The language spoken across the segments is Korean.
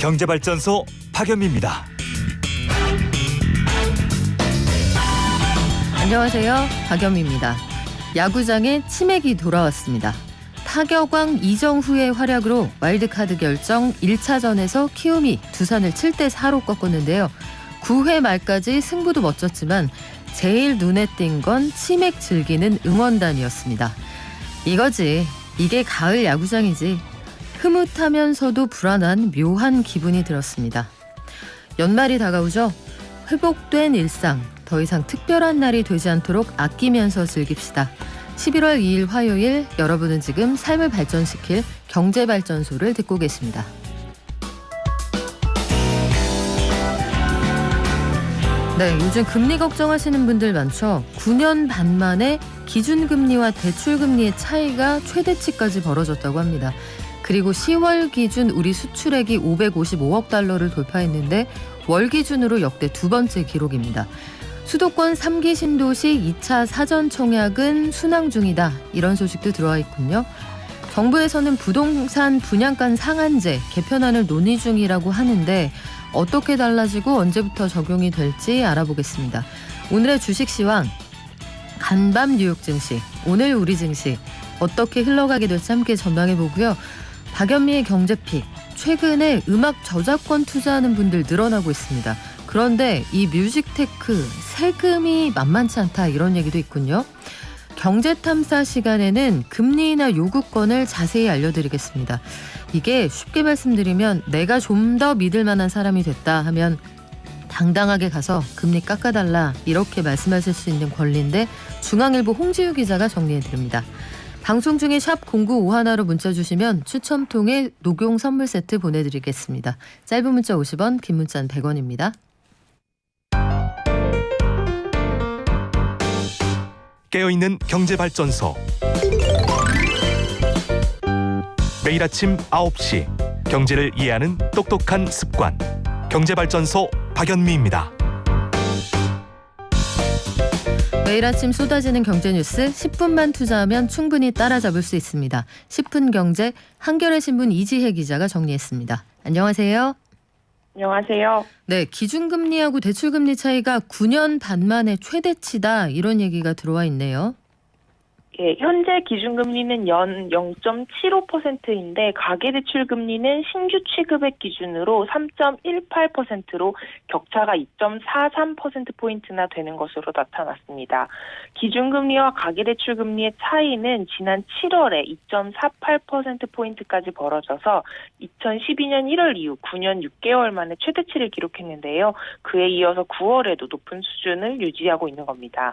경제발전소 박연미입니다. 안녕하세요. 박연미입니다. 야구장에 치맥이 돌아왔습니다. 타격왕 이정후의 활약으로 와일드카드 결정 1차전에서 키움이 두산을 7대4로 꺾었는데요. 9회 말까지 승부도 멋졌지만 제일 눈에 띈 건 치맥 즐기는 응원단이었습니다. 이거지. 이게 가을 야구장이지. 흐뭇하면서도 불안한 묘한 기분이 들었습니다. 연말이 다가오죠. 회복된 일상, 더 이상 특별한 날이 되지 않도록 아끼면서 즐깁시다. 11월 2일 화요일, 여러분은 지금 삶을 발전시킬 경제발전소를 듣고 계십니다. 네, 요즘 금리 걱정하시는 분들 많죠. 9년 반 만에 기준금리와 대출금리의 차이가 최대치까지 벌어졌다고 합니다. 그리고 10월 기준 우리 수출액이 555억 달러를 돌파했는데 월 기준으로 역대 두 번째 기록입니다. 수도권 3기 신도시 2차 사전청약은 순항 중이다. 이런 소식도 들어와 있군요. 정부에서는 부동산 분양가 상한제 개편안을 논의 중이라고 하는데 어떻게 달라지고 언제부터 적용이 될지 알아보겠습니다. 오늘의 주식시황, 간밤 뉴욕 증시, 오늘 우리 증시 어떻게 흘러가게 될지 함께 전망해보고요. 박연미의 경제픽, 최근에 음악 저작권 투자하는 분들 늘어나고 있습니다. 그런데 이 뮤직테크 세금이 만만치 않다 이런 얘기도 있군요. 경제탐사 시간에는 금리나 요구권을 자세히 알려드리겠습니다. 이게 쉽게 말씀드리면 내가 좀 더 믿을 만한 사람이 됐다 하면 당당하게 가서 금리 깎아달라 이렇게 말씀하실 수 있는 권리인데 중앙일보 홍지유 기자가 정리해드립니다. 방송 중에 샵 0951로 문자 주시면 추첨 통해 녹용 선물 세트 보내드리겠습니다. 짧은 문자 50원, 긴 문자는 100원입니다. 깨어있는 경제발전소. 매일 아침 9시 경제를 이해하는 똑똑한 습관. 경제발전소 박연미입니다. 매일 아침 쏟아지는 경제 뉴스 10분만 투자하면 충분히 따라잡을 수 있습니다. 10분 경제 한겨레 신문 이지혜 기자가 정리했습니다. 안녕하세요. 안녕하세요. 네, 기준금리하고 대출금리 차이가 9년 반 만에 최대치다 이런 얘기가 들어와 있네요. 예, 현재 기준금리는 연 0.75%인데 가계대출금리는 신규 취급액 기준으로 3.18%로 격차가 2.43%포인트나 되는 것으로 나타났습니다. 기준금리와 가계대출금리의 차이는 지난 7월에 2.48%포인트까지 벌어져서 2012년 1월 이후 9년 6개월 만에 최대치를 기록했는데요. 그에 이어서 9월에도 높은 수준을 유지하고 있는 겁니다.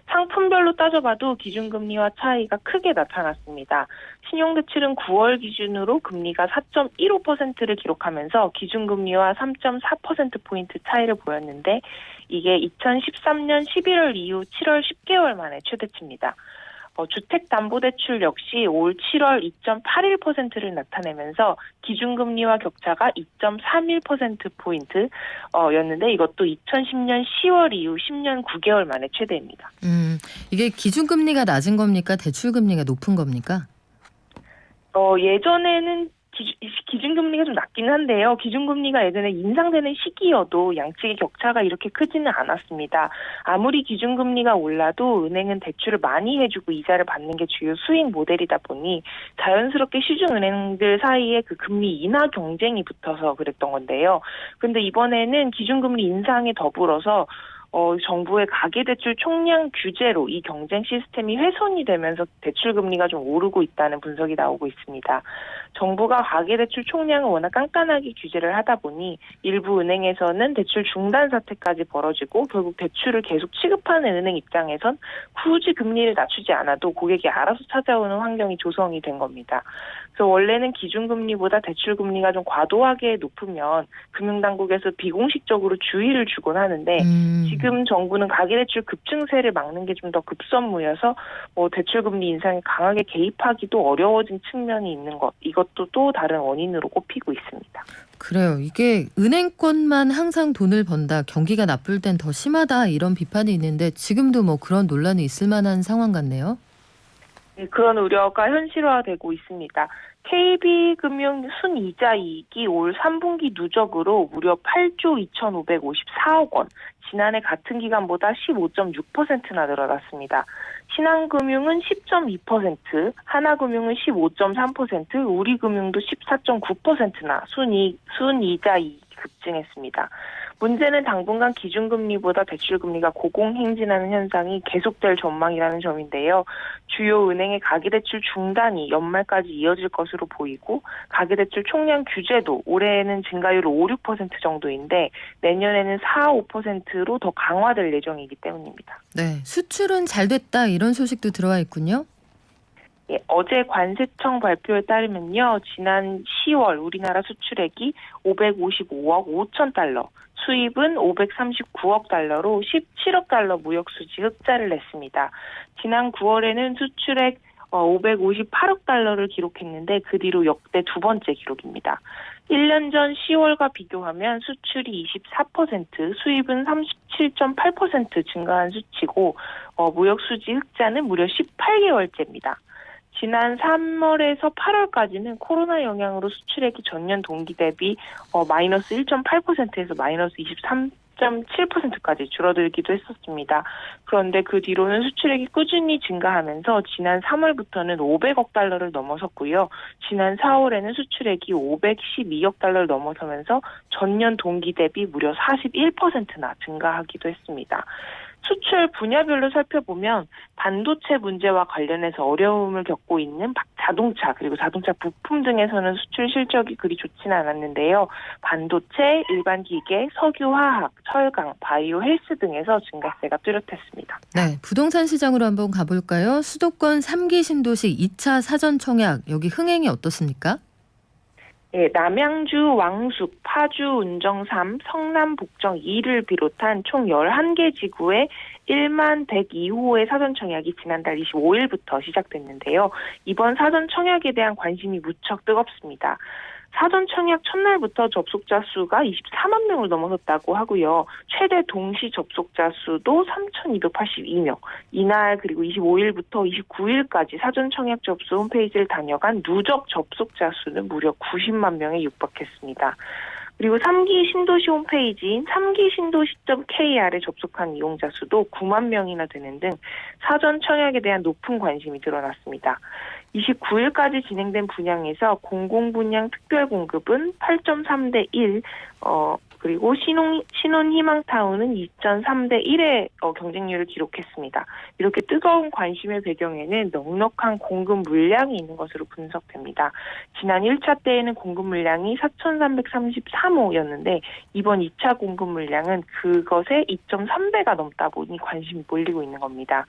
상품별로 따져봐도 기준금리와 차이가 크게 나타났습니다. 신용대출은 9월 기준으로 금리가 4.15%를 기록하면서 기준금리와 3.4%포인트 차이를 보였는데 이게 2013년 11월 이후 7월 10개월 만에 최대치입니다. 주택담보대출 역시 올 7월 2.81%를 나타내면서 기준금리와 격차가 2.31%포인트 였는데 이것도 2010년 10월 이후 10년 9개월 만에 최대입니다. 이게 기준금리가 낮은 겁니까? 대출금리가 높은 겁니까? 예전에는 기준금리가 좀 낮긴 한데요. 기준금리가 예전에 인상되는 시기여도 양측의 격차가 이렇게 크지는 않았습니다. 아무리 기준금리가 올라도 은행은 대출을 많이 해주고 이자를 받는 게 주요 수익 모델이다 보니 자연스럽게 시중은행들 사이에 그 금리 인하 경쟁이 붙어서 그랬던 건데요. 근데 이번에는 기준금리 인상에 더불어서 정부의 가계대출 총량 규제로 이 경쟁 시스템이 훼손이 되면서 대출금리가 좀 오르고 있다는 분석이 나오고 있습니다. 정부가 가계대출 총량을 워낙 깐깐하게 규제를 하다 보니 일부 은행에서는 대출 중단 사태까지 벌어지고 결국 대출을 계속 취급하는 은행 입장에선 굳이 금리를 낮추지 않아도 고객이 알아서 찾아오는 환경이 조성이 된 겁니다. 그래서 원래는 기준금리보다 대출금리가 좀 과도하게 높으면 금융당국에서 비공식적으로 주의를 주곤 하는데 지금 정부는 가계대출 급증세를 막는 게 좀 더 급선무여서 대출금리 인상에 강하게 개입하기도 어려워진 측면이 있는 것, 이것도 또 다른 원인으로 꼽히고 있습니다. 그래요. 이게 은행권만 항상 돈을 번다, 경기가 나쁠 땐 더 심하다 이런 비판이 있는데 지금도 뭐 그런 논란이 있을 만한 상황 같네요. 네, 그런 우려가 현실화되고 있습니다. KB금융 순이자 이익이 올 3분기 누적으로 무려 8조 2,554억 원, 지난해 같은 기간보다 15.6%나 늘어났습니다. 신한금융은 10.2%, 하나금융은 15.3%, 우리금융도 14.9%나 순이자 이익이 급증했습니다. 문제는 당분간 기준금리보다 대출금리가 고공행진하는 현상이 계속될 전망이라는 점인데요. 주요 은행의 가계대출 중단이 연말까지 이어질 것으로 보이고 가계대출 총량 규제도 올해에는 증가율 5, 6% 정도인데 내년에는 4, 5%로 더 강화될 예정이기 때문입니다. 네, 수출은 잘 됐다 이런 소식도 들어와 있군요. 예, 어제 관세청 발표에 따르면요. 지난 10월 우리나라 수출액이 555억 5천 달러, 수입은 539억 달러로 17억 달러 무역수지 흑자를 냈습니다. 지난 9월에는 수출액 558억 달러를 기록했는데 그 뒤로 역대 두 번째 기록입니다. 1년 전 10월과 비교하면 수출이 24%, 수입은 37.8% 증가한 수치고 무역수지 흑자는 무려 18개월째입니다. 지난 3월에서 8월까지는 코로나 영향으로 수출액이 전년 동기 대비 마이너스 1.8%에서 마이너스 23.7%까지 줄어들기도 했었습니다. 그런데 그 뒤로는 수출액이 꾸준히 증가하면서 지난 3월부터는 500억 달러를 넘어섰고요. 지난 4월에는 수출액이 512억 달러를 넘어서면서 전년 동기 대비 무려 41%나 증가하기도 했습니다. 수출 분야별로 살펴보면 반도체 문제와 관련해서 어려움을 겪고 있는 자동차 그리고 자동차 부품 등에서는 수출 실적이 그리 좋지는 않았는데요. 반도체, 일반 기계, 석유화학, 철강, 바이오 헬스 등에서 증가세가 뚜렷했습니다. 네, 부동산 시장으로 한번 가볼까요? 수도권 3기 신도시 2차 사전 청약 여기 흥행이 어떻습니까? 예, 남양주, 왕숙, 파주, 운정 3, 성남, 복정 2를 비롯한 총 11개 지구에 1만 102호의 사전 청약이 지난달 25일부터 시작됐는데요. 이번 사전 청약에 대한 관심이 무척 뜨겁습니다. 사전 청약 첫날부터 접속자 수가 24만 명을 넘어섰다고 하고요. 최대 동시 접속자 수도 3,282명. 이날 그리고 25일부터 29일까지 사전 청약 접수 홈페이지를 다녀간 누적 접속자 수는 무려 90만 명에 육박했습니다. 그리고 3기 신도시 홈페이지인 3기신도시.kr에 접속한 이용자 수도 9만 명이나 되는 등 사전 청약에 대한 높은 관심이 드러났습니다. 29일까지 진행된 분양에서 공공분양 특별공급은 8.3대 1, 그리고 신혼희망타운은 2.3대 1의 경쟁률을 기록했습니다. 이렇게 뜨거운 관심의 배경에는 넉넉한 공급 물량이 있는 것으로 분석됩니다. 지난 1차 때에는 공급 물량이 4,333호였는데 이번 2차 공급 물량은 그것의 2.3배가 넘다 보니 관심이 몰리고 있는 겁니다.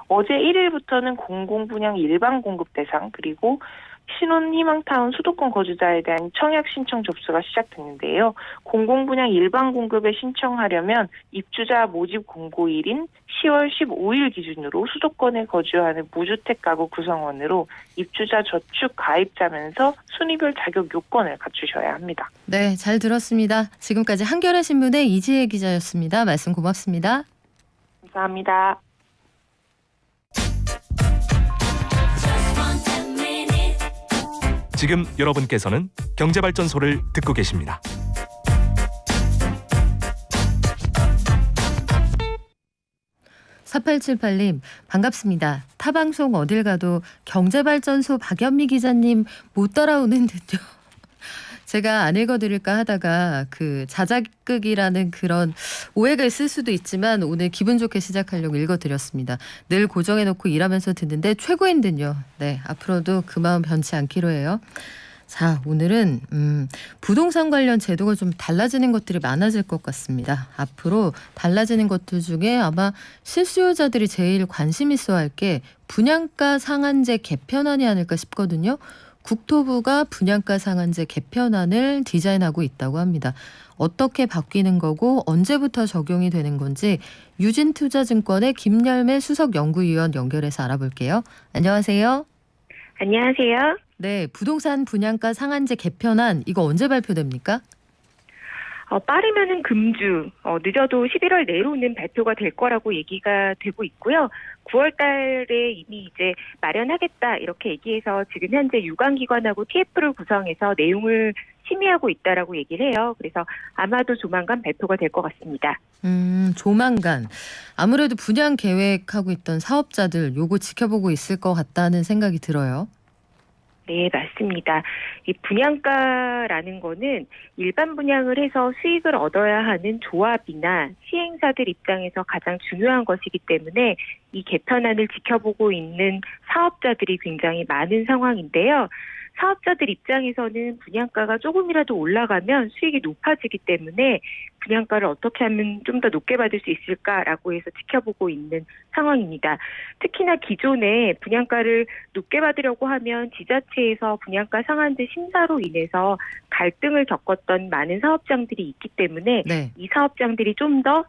어제 1일부터는 공공분양 일반 공급 대상 그리고 신혼희망타운 수도권 거주자에 대한 청약 신청 접수가 시작됐는데요. 공공분양 일반 공급에 신청하려면 입주자 모집 공고일인 10월 15일 기준으로 수도권에 거주하는 무주택 가구 구성원으로 입주자 저축 가입자면서 순위별 자격 요건을 갖추셔야 합니다. 네, 잘 들었습니다. 지금까지 한겨레 신문의 이지혜 기자였습니다. 말씀 고맙습니다. 감사합니다. 지금 여러분께서는 경제발전소를 듣고 계십니다. (4878님) 반갑습니다. 타방송 어딜 가도 경제발전소 박연미 기자님 못 따라오는 듯요. 제가 안 읽어드릴까 하다가 그 자작극이라는 그런 오해가 있을 수도 있지만 오늘 기분 좋게 시작하려고 읽어드렸습니다. 늘 고정해놓고 일하면서 듣는데 최고인 듯요. 네, 앞으로도 그 마음 변치 않기로 해요. 자, 오늘은 부동산 관련 제도가 좀 달라지는 것들이 많아질 것 같습니다. 앞으로 달라지는 것들 중에 아마 실수요자들이 제일 관심 있어 할 게 분양가 상한제 개편안이 아닐까 싶거든요. 국토부가 분양가 상한제 개편안을 디자인하고 있다고 합니다. 어떻게 바뀌는 거고 언제부터 적용이 되는 건지 유진투자증권의 김열매 수석연구위원 연결해서 알아볼게요. 안녕하세요. 안녕하세요. 네, 부동산 분양가 상한제 개편안 이거 언제 발표됩니까? 빠르면은 금주, 늦어도 11월 내로는 발표가 될 거라고 얘기가 되고 있고요. 9월 달에 이미 이제 마련하겠다 이렇게 얘기해서 지금 현재 유관기관하고 TF를 구성해서 내용을 심의하고 있다라고 얘기를 해요. 그래서 아마도 조만간 발표가 될 것 같습니다. 조만간. 아무래도 분양 계획하고 있던 사업자들 요거 지켜보고 있을 것 같다는 생각이 들어요. 네, 맞습니다. 이 분양가라는 거는 일반 분양을 해서 수익을 얻어야 하는 조합이나 시행사들 입장에서 가장 중요한 것이기 때문에 이 개편안을 지켜보고 있는 사업자들이 굉장히 많은 상황인데요. 사업자들 입장에서는 분양가가 조금이라도 올라가면 수익이 높아지기 때문에 분양가를 어떻게 하면 좀 더 높게 받을 수 있을까라고 해서 지켜보고 있는 상황입니다. 특히나 기존에 분양가를 높게 받으려고 하면 지자체에서 분양가 상한제 심사로 인해서 갈등을 겪었던 많은 사업장들이 있기 때문에 네. 이 사업장들이 좀 더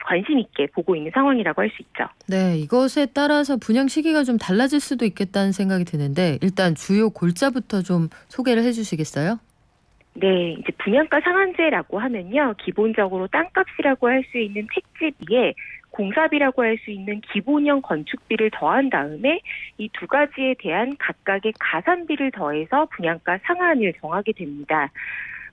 관심 있게 보고 있는 상황이라고 할 수 있죠. 네, 이것에 따라서 분양 시기가 좀 달라질 수도 있겠다는 생각이 드는데 일단 주요 골자부터 좀 소개를 해주시겠어요? 네, 이제 분양가 상한제라고 하면요, 기본적으로 땅값이라고 할 수 있는 택지비에 공사비라고 할 수 있는 기본형 건축비를 더한 다음에 이 두 가지에 대한 각각의 가산비를 더해서 분양가 상한을 정하게 됩니다.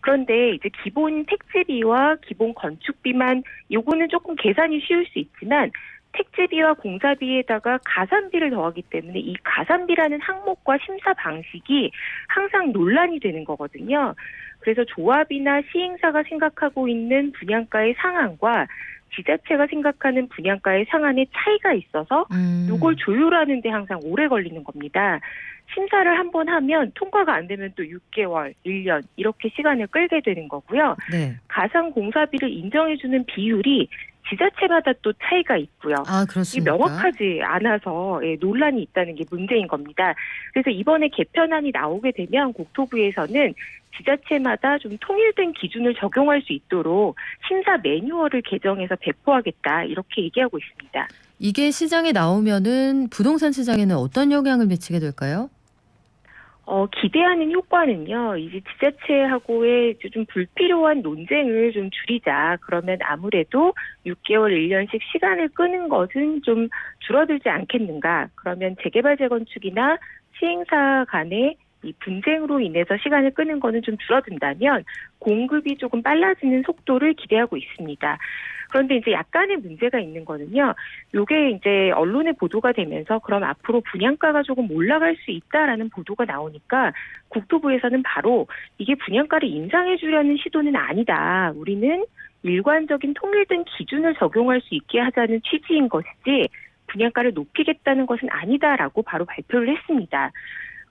그런데 이제 기본 택지비와 기본 건축비만 요거는 조금 계산이 쉬울 수 있지만 택지비와 공사비에다가 가산비를 더하기 때문에 이 가산비라는 항목과 심사 방식이 항상 논란이 되는 거거든요. 그래서 조합이나 시행사가 생각하고 있는 분양가의 상한과 지자체가 생각하는 분양가의 상한의 차이가 있어서 이걸 조율하는 데 항상 오래 걸리는 겁니다. 심사를 한번 하면 통과가 안 되면 또 6개월, 1년 이렇게 시간을 끌게 되는 거고요. 네. 가상 공사비를 인정해주는 비율이 지자체마다 또 차이가 있고요. 아, 이 그렇습니까? 명확하지 않아서 논란이 있다는 게 문제인 겁니다. 그래서 이번에 개편안이 나오게 되면 국토부에서는 지자체마다 좀 통일된 기준을 적용할 수 있도록 심사 매뉴얼을 개정해서 배포하겠다 이렇게 얘기하고 있습니다. 이게 시장에 나오면은 부동산 시장에는 어떤 영향을 미치게 될까요? 기대하는 효과는요, 이제 지자체하고의 좀 불필요한 논쟁을 좀 줄이자. 그러면 아무래도 6개월, 1년씩 시간을 끄는 것은 좀 줄어들지 않겠는가. 그러면 재개발, 재건축이나 시행사 간의 이 분쟁으로 인해서 시간을 끄는 거는 좀 줄어든다면 공급이 조금 빨라지는 속도를 기대하고 있습니다. 그런데 이제 약간의 문제가 있는 거는요. 요게 이제 언론에 보도가 되면서 그럼 앞으로 분양가가 조금 올라갈 수 있다라는 보도가 나오니까 국토부에서는 바로 이게 분양가를 인상해 주려는 시도는 아니다. 우리는 일관적인 통일된 기준을 적용할 수 있게 하자는 취지인 것이지 분양가를 높이겠다는 것은 아니다라고 바로 발표를 했습니다.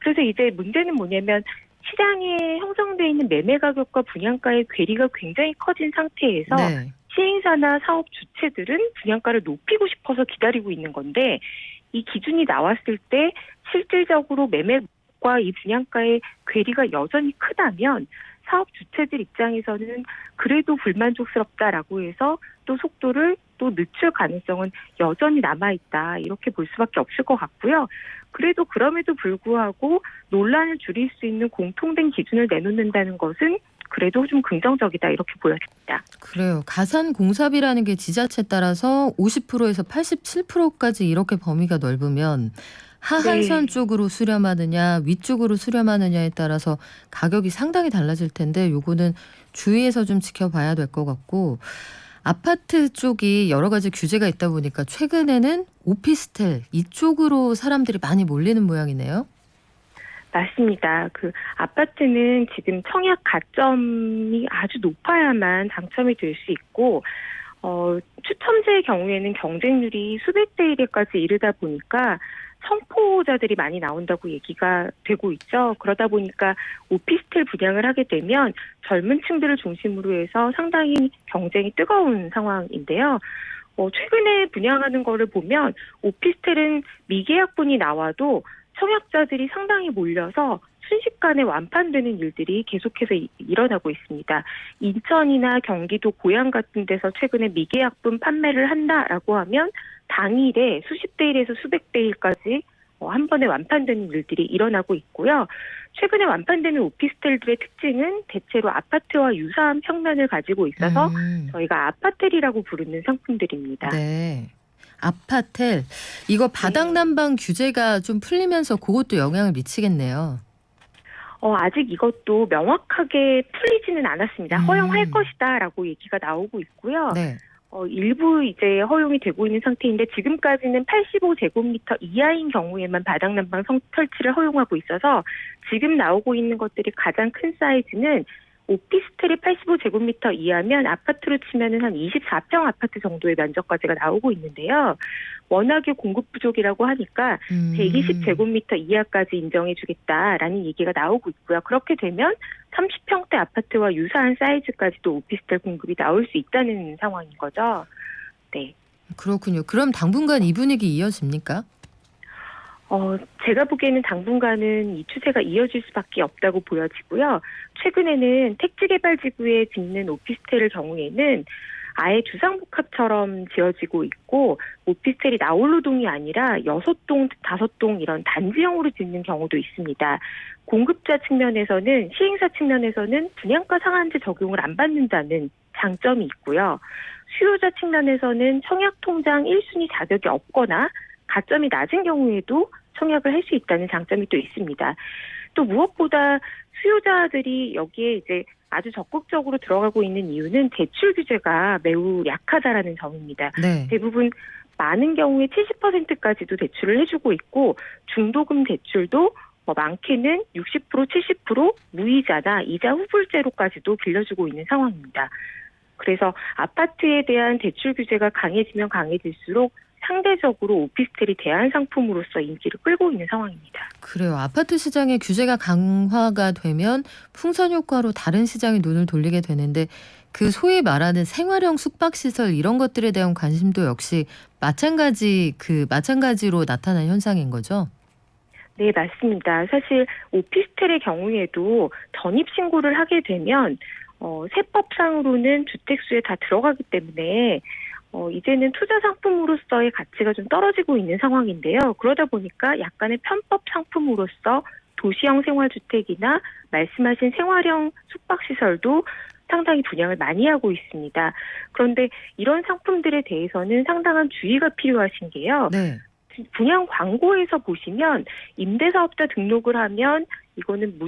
그래서 이제 문제는 뭐냐면 시장에 형성되어 있는 매매 가격과 분양가의 괴리가 굉장히 커진 상태에서 네. 시행사나 사업 주체들은 분양가를 높이고 싶어서 기다리고 있는 건데 이 기준이 나왔을 때 실질적으로 매매과 이 분양가의 괴리가 여전히 크다면 사업 주체들 입장에서는 그래도 불만족스럽다라고 해서 또 속도를 또 늦출 가능성은 여전히 남아있다 이렇게 볼 수밖에 없을 것 같고요. 그래도 그럼에도 불구하고 논란을 줄일 수 있는 공통된 기준을 내놓는다는 것은 그래도 좀 긍정적이다 이렇게 보여집니다. 그래요. 가산 공사비라는 게 지자체에 따라서 50%에서 87%까지 이렇게 범위가 넓으면 하한선 네. 쪽으로 수렴하느냐 위쪽으로 수렴하느냐에 따라서 가격이 상당히 달라질 텐데 요거는 주의해서 좀 지켜봐야 될 것 같고 아파트 쪽이 여러 가지 규제가 있다 보니까 최근에는 오피스텔 이쪽으로 사람들이 많이 몰리는 모양이네요. 맞습니다. 그 아파트는 지금 청약 가점이 아주 높아야만 당첨이 될 수 있고 추첨제의 경우에는 경쟁률이 수백 대 1에까지 이르다 보니까 성포자들이 많이 나온다고 얘기가 되고 있죠. 그러다 보니까 오피스텔 분양을 하게 되면 젊은 층들을 중심으로 해서 상당히 경쟁이 뜨거운 상황인데요. 최근에 분양하는 거를 보면 오피스텔은 미계약분이 나와도 청약자들이 상당히 몰려서 순식간에 완판되는 일들이 계속해서 일어나고 있습니다. 인천이나 경기도 고양 같은 데서 최근에 미계약분 판매를 한다라고 하면 당일에 수십 대 1에서 수백 대 1까지 한 번에 완판되는 일들이 일어나고 있고요. 최근에 완판되는 오피스텔들의 특징은 대체로 아파트와 유사한 평면을 가지고 있어서 저희가 아파텔이라고 부르는 상품들입니다. 네. 아파텔. 이거 바닥 난방 규제가 좀 풀리면서 그것도 영향을 미치겠네요. 아직 이것도 명확하게 풀리지는 않았습니다. 허용할 것이다라고 얘기가 나오고 있고요. 네. 일부 이제 허용이 되고 있는 상태인데 지금까지는 85제곱미터 이하인 경우에만 바닥 난방 설치를 허용하고 있어서 지금 나오고 있는 것들이 가장 큰 사이즈는 오피스텔이 85제곱미터 이하면 아파트로 치면은 한 24평 아파트 정도의 면적까지가 나오고 있는데요. 워낙에 공급 부족이라고 하니까 120제곱미터 이하까지 인정해주겠다라는 얘기가 나오고 있고요. 그렇게 되면 30평대 아파트와 유사한 사이즈까지도 오피스텔 공급이 나올 수 있다는 상황인 거죠. 네. 그렇군요. 그럼 당분간 이 분위기 이어집니까? 제가 보기에는 당분간은 이 추세가 이어질 수밖에 없다고 보여지고요. 최근에는 택지개발지구에 짓는 오피스텔의 경우에는 아예 주상복합처럼 지어지고 있고 오피스텔이 나홀로동이 아니라 6동, 5동 이런 단지형으로 짓는 경우도 있습니다. 공급자 측면에서는 시행사 측면에서는 분양가 상한제 적용을 안 받는다는 장점이 있고요. 수요자 측면에서는 청약통장 1순위 자격이 없거나 가점이 낮은 경우에도 청약을 할 수 있다는 장점이 또 있습니다. 또 무엇보다 수요자들이 여기에 이제 아주 적극적으로 들어가고 있는 이유는 대출 규제가 매우 약하다라는 점입니다. 네. 대부분 많은 경우에 70%까지도 대출을 해주고 있고 중도금 대출도 많게는 60%, 70% 무이자나 이자 후불제로까지도 빌려주고 있는 상황입니다. 그래서 아파트에 대한 대출 규제가 강해지면 강해질수록 상대적으로 오피스텔이 대안 상품으로서 인기를 끌고 있는 상황입니다. 그래요. 아파트 시장의 규제가 강화가 되면 풍선 효과로 다른 시장에 눈을 돌리게 되는데 그 소위 말하는 생활형 숙박시설 이런 것들에 대한 관심도 역시 마찬가지로 나타난 현상인 거죠? 네, 맞습니다. 사실 오피스텔의 경우에도 전입신고를 하게 되면 세법상으로는 주택수에 다 들어가기 때문에 이제는 투자 상품으로서의 가치가 좀 떨어지고 있는 상황인데요. 그러다 보니까 약간의 편법 상품으로서 도시형 생활주택이나 말씀하신 생활형 숙박시설도 상당히 분양을 많이 하고 있습니다. 그런데 이런 상품들에 대해서는 상당한 주의가 필요하신 게요. 네. 분양 광고에서 보시면 임대사업자 등록을 하면 이거는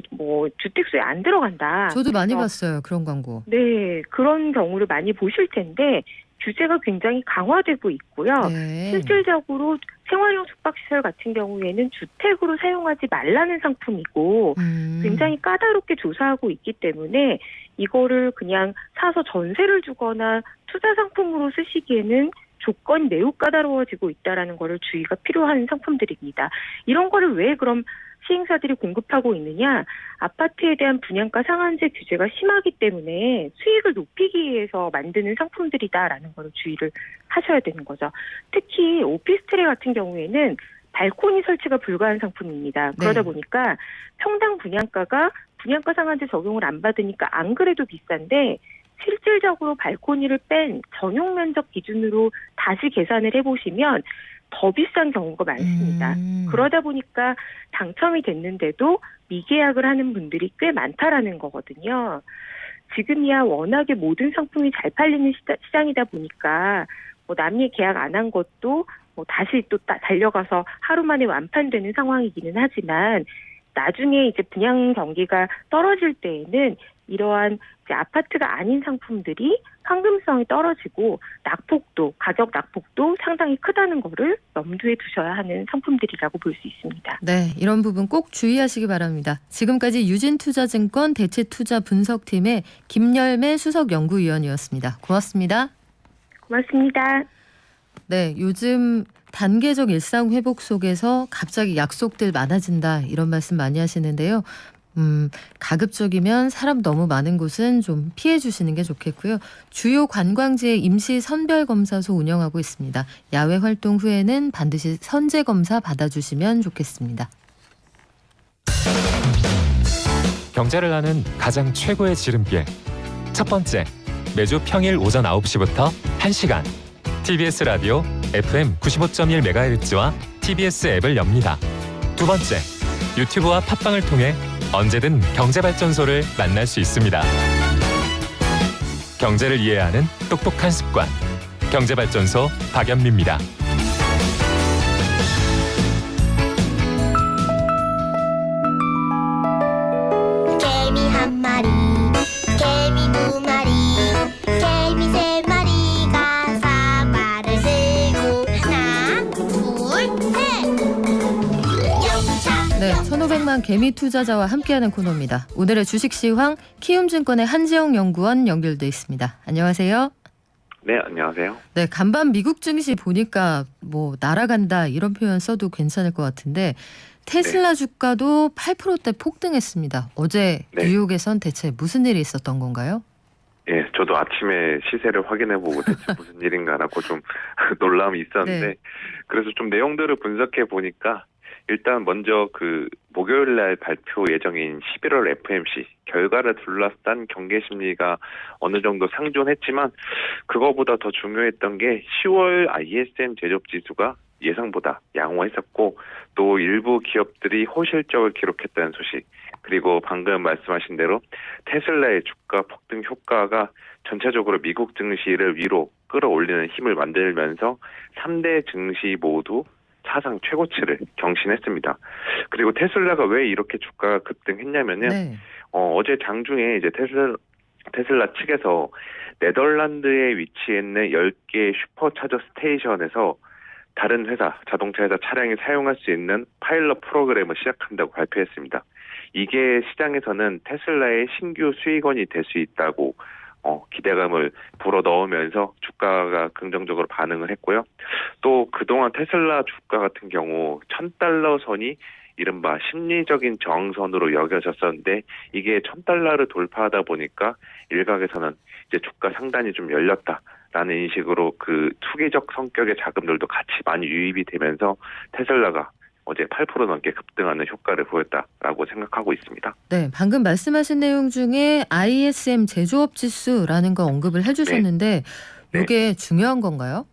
주택수에 안 들어간다. 저도 많이 봤어요. 그런 광고. 네, 그런 경우를 많이 보실 텐데 규제가 굉장히 강화되고 있고요. 네. 실질적으로 생활용 숙박시설 같은 경우에는 주택으로 사용하지 말라는 상품이고 굉장히 까다롭게 조사하고 있기 때문에 이거를 그냥 사서 전세를 주거나 투자 상품으로 쓰시기에는 조건이 매우 까다로워지고 있다라는 거를 주의가 필요한 상품들입니다. 이런 거를 왜 그럼 시행사들이 공급하고 있느냐? 아파트에 대한 분양가 상한제 규제가 심하기 때문에 수익을 높이기 위해서 만드는 상품들이다라는 걸 주의를 하셔야 되는 거죠. 특히 오피스텔 같은 경우에는 발코니 설치가 불가한 상품입니다. 그러다 보니까 평당 분양가가 분양가 상한제 적용을 안 받으니까 안 그래도 비싼데 실질적으로 발코니를 뺀 전용 면적 기준으로 다시 계산을 해보시면 더 비싼 경우가 많습니다. 그러다 보니까 당첨이 됐는데도 미계약을 하는 분들이 꽤 많다라는 거거든요. 지금이야 워낙에 모든 상품이 잘 팔리는 시장이다 보니까 남이 계약 안 한 것도 다시 또 달려가서 하루 만에 완판되는 상황이기는 하지만 나중에 이제 분양 경기가 떨어질 때에는 이러한 이제 아파트가 아닌 상품들이 황금성이 떨어지고 가격 낙폭도 상당히 크다는 거를 염두에 두셔야 하는 상품들이라고 볼 수 있습니다. 네, 이런 부분 꼭 주의하시기 바랍니다. 지금까지 유진투자증권 대체투자분석팀의 김열매 수석연구위원이었습니다. 고맙습니다. 고맙습니다. 네, 요즘 단계적 일상 회복 속에서 갑자기 약속들 많아진다 이런 말씀 많이 하시는데요. 가급적이면 사람 너무 많은 곳은 좀 피해 주시는 게 좋겠고요. 주요 관광지의 임시 선별검사소 운영하고 있습니다. 야외 활동 후에는 반드시 선제검사 받아주시면 좋겠습니다. 경제를 아는 가장 최고의 지름길. 첫 번째, 매주 평일 오전 9시부터 1시간 TBS 라디오 FM 95.1MHz와 TBS 앱을 엽니다. 두 번째, 유튜브와 팟빵을 통해 언제든 경제발전소를 만날 수 있습니다. 경제를 이해하는 똑똑한 습관, 경제발전소 박연미입니다. 개미 한 마리, 개미 두 마리, 개미 세 마리가 사과를 들고 하나, 둘, 셋. 영차. 네, 1,500만 개미 투자자와 함께하는 코너입니다. 오늘의 주식시황 키움증권의 한지영 연구원 연결돼 있습니다. 안녕하세요. 네, 안녕하세요. 네, 간밤 미국 증시 보니까 뭐 날아간다 이런 표현 써도 괜찮을 것 같은데 테슬라 주가도 8%대 폭등했습니다. 어제 네. 뉴욕에선 대체 무슨 일이 있었던 건가요? 예, 저도 아침에 시세를 확인해보고 대체 무슨 일인가라고 좀 놀람이 있었는데, 네. 그래서 좀 내용들을 분석해 보니까 일단 먼저 그 목요일 날 발표 예정인 11월 FOMC 결과를 둘러싼 경계 심리가 어느 정도 상존했지만 그거보다 더 중요했던 게 10월 ISM 제조업 지수가 예상보다 양호했었고 또 일부 기업들이 호실적을 기록했다는 소식, 그리고 방금 말씀하신 대로 테슬라의 주가 폭등 효과가 전체적으로 미국 증시를 위로 끌어올리는 힘을 만들면서 3대 증시 모두 사상 최고치를 경신했습니다. 그리고 테슬라가 왜 이렇게 주가가 급등했냐면요. 네. 어제 장중에 이제 테슬라 측에서 네덜란드에 위치해 있는 10개의 슈퍼차저 스테이션에서 다른 회사, 자동차 회사 차량이 사용할 수 있는 파일럿 프로그램을 시작한다고 발표했습니다. 이게 시장에서는 테슬라의 신규 수익원이 될 수 있다고 기대감을 불어넣으면서 주가가 긍정적으로 반응을 했고요. 또 그동안 테슬라 주가 같은 경우 $1,000 선이 이른바 심리적인 저항선으로 여겨졌었는데 이게 $1,000를 돌파하다 보니까 일각에서는 이제 주가 상단이 좀 열렸다라는 인식으로 그 투기적 성격의 자금들도 같이 많이 유입이 되면서 테슬라가 어제 8% 넘게 급등하는 효과를 보였다라고 생각하고 있습니다. 네, 방금 말씀하신 내용 중에 ISM 제조업 지수라는 거 언급을 해주셨는데 네. 이게 중요한 건가요?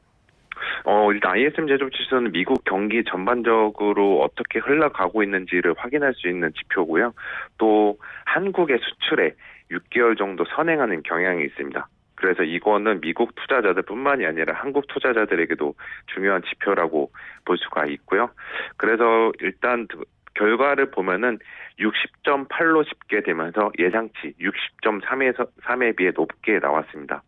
일단 ISM 제조업 지수는 미국 경기 전반적으로 어떻게 흘러가고 있는지를 확인할 수 있는 지표고요. 또 한국의 수출에 6개월 정도 선행하는 경향이 있습니다. 그래서 이거는 미국 투자자들뿐만이 아니라 한국 투자자들에게도 중요한 지표라고 볼 수가 있고요. 그래서 일단 결과를 보면은 60.8로 집계되면서 예상치 60.3에 비해 높게 나왔습니다.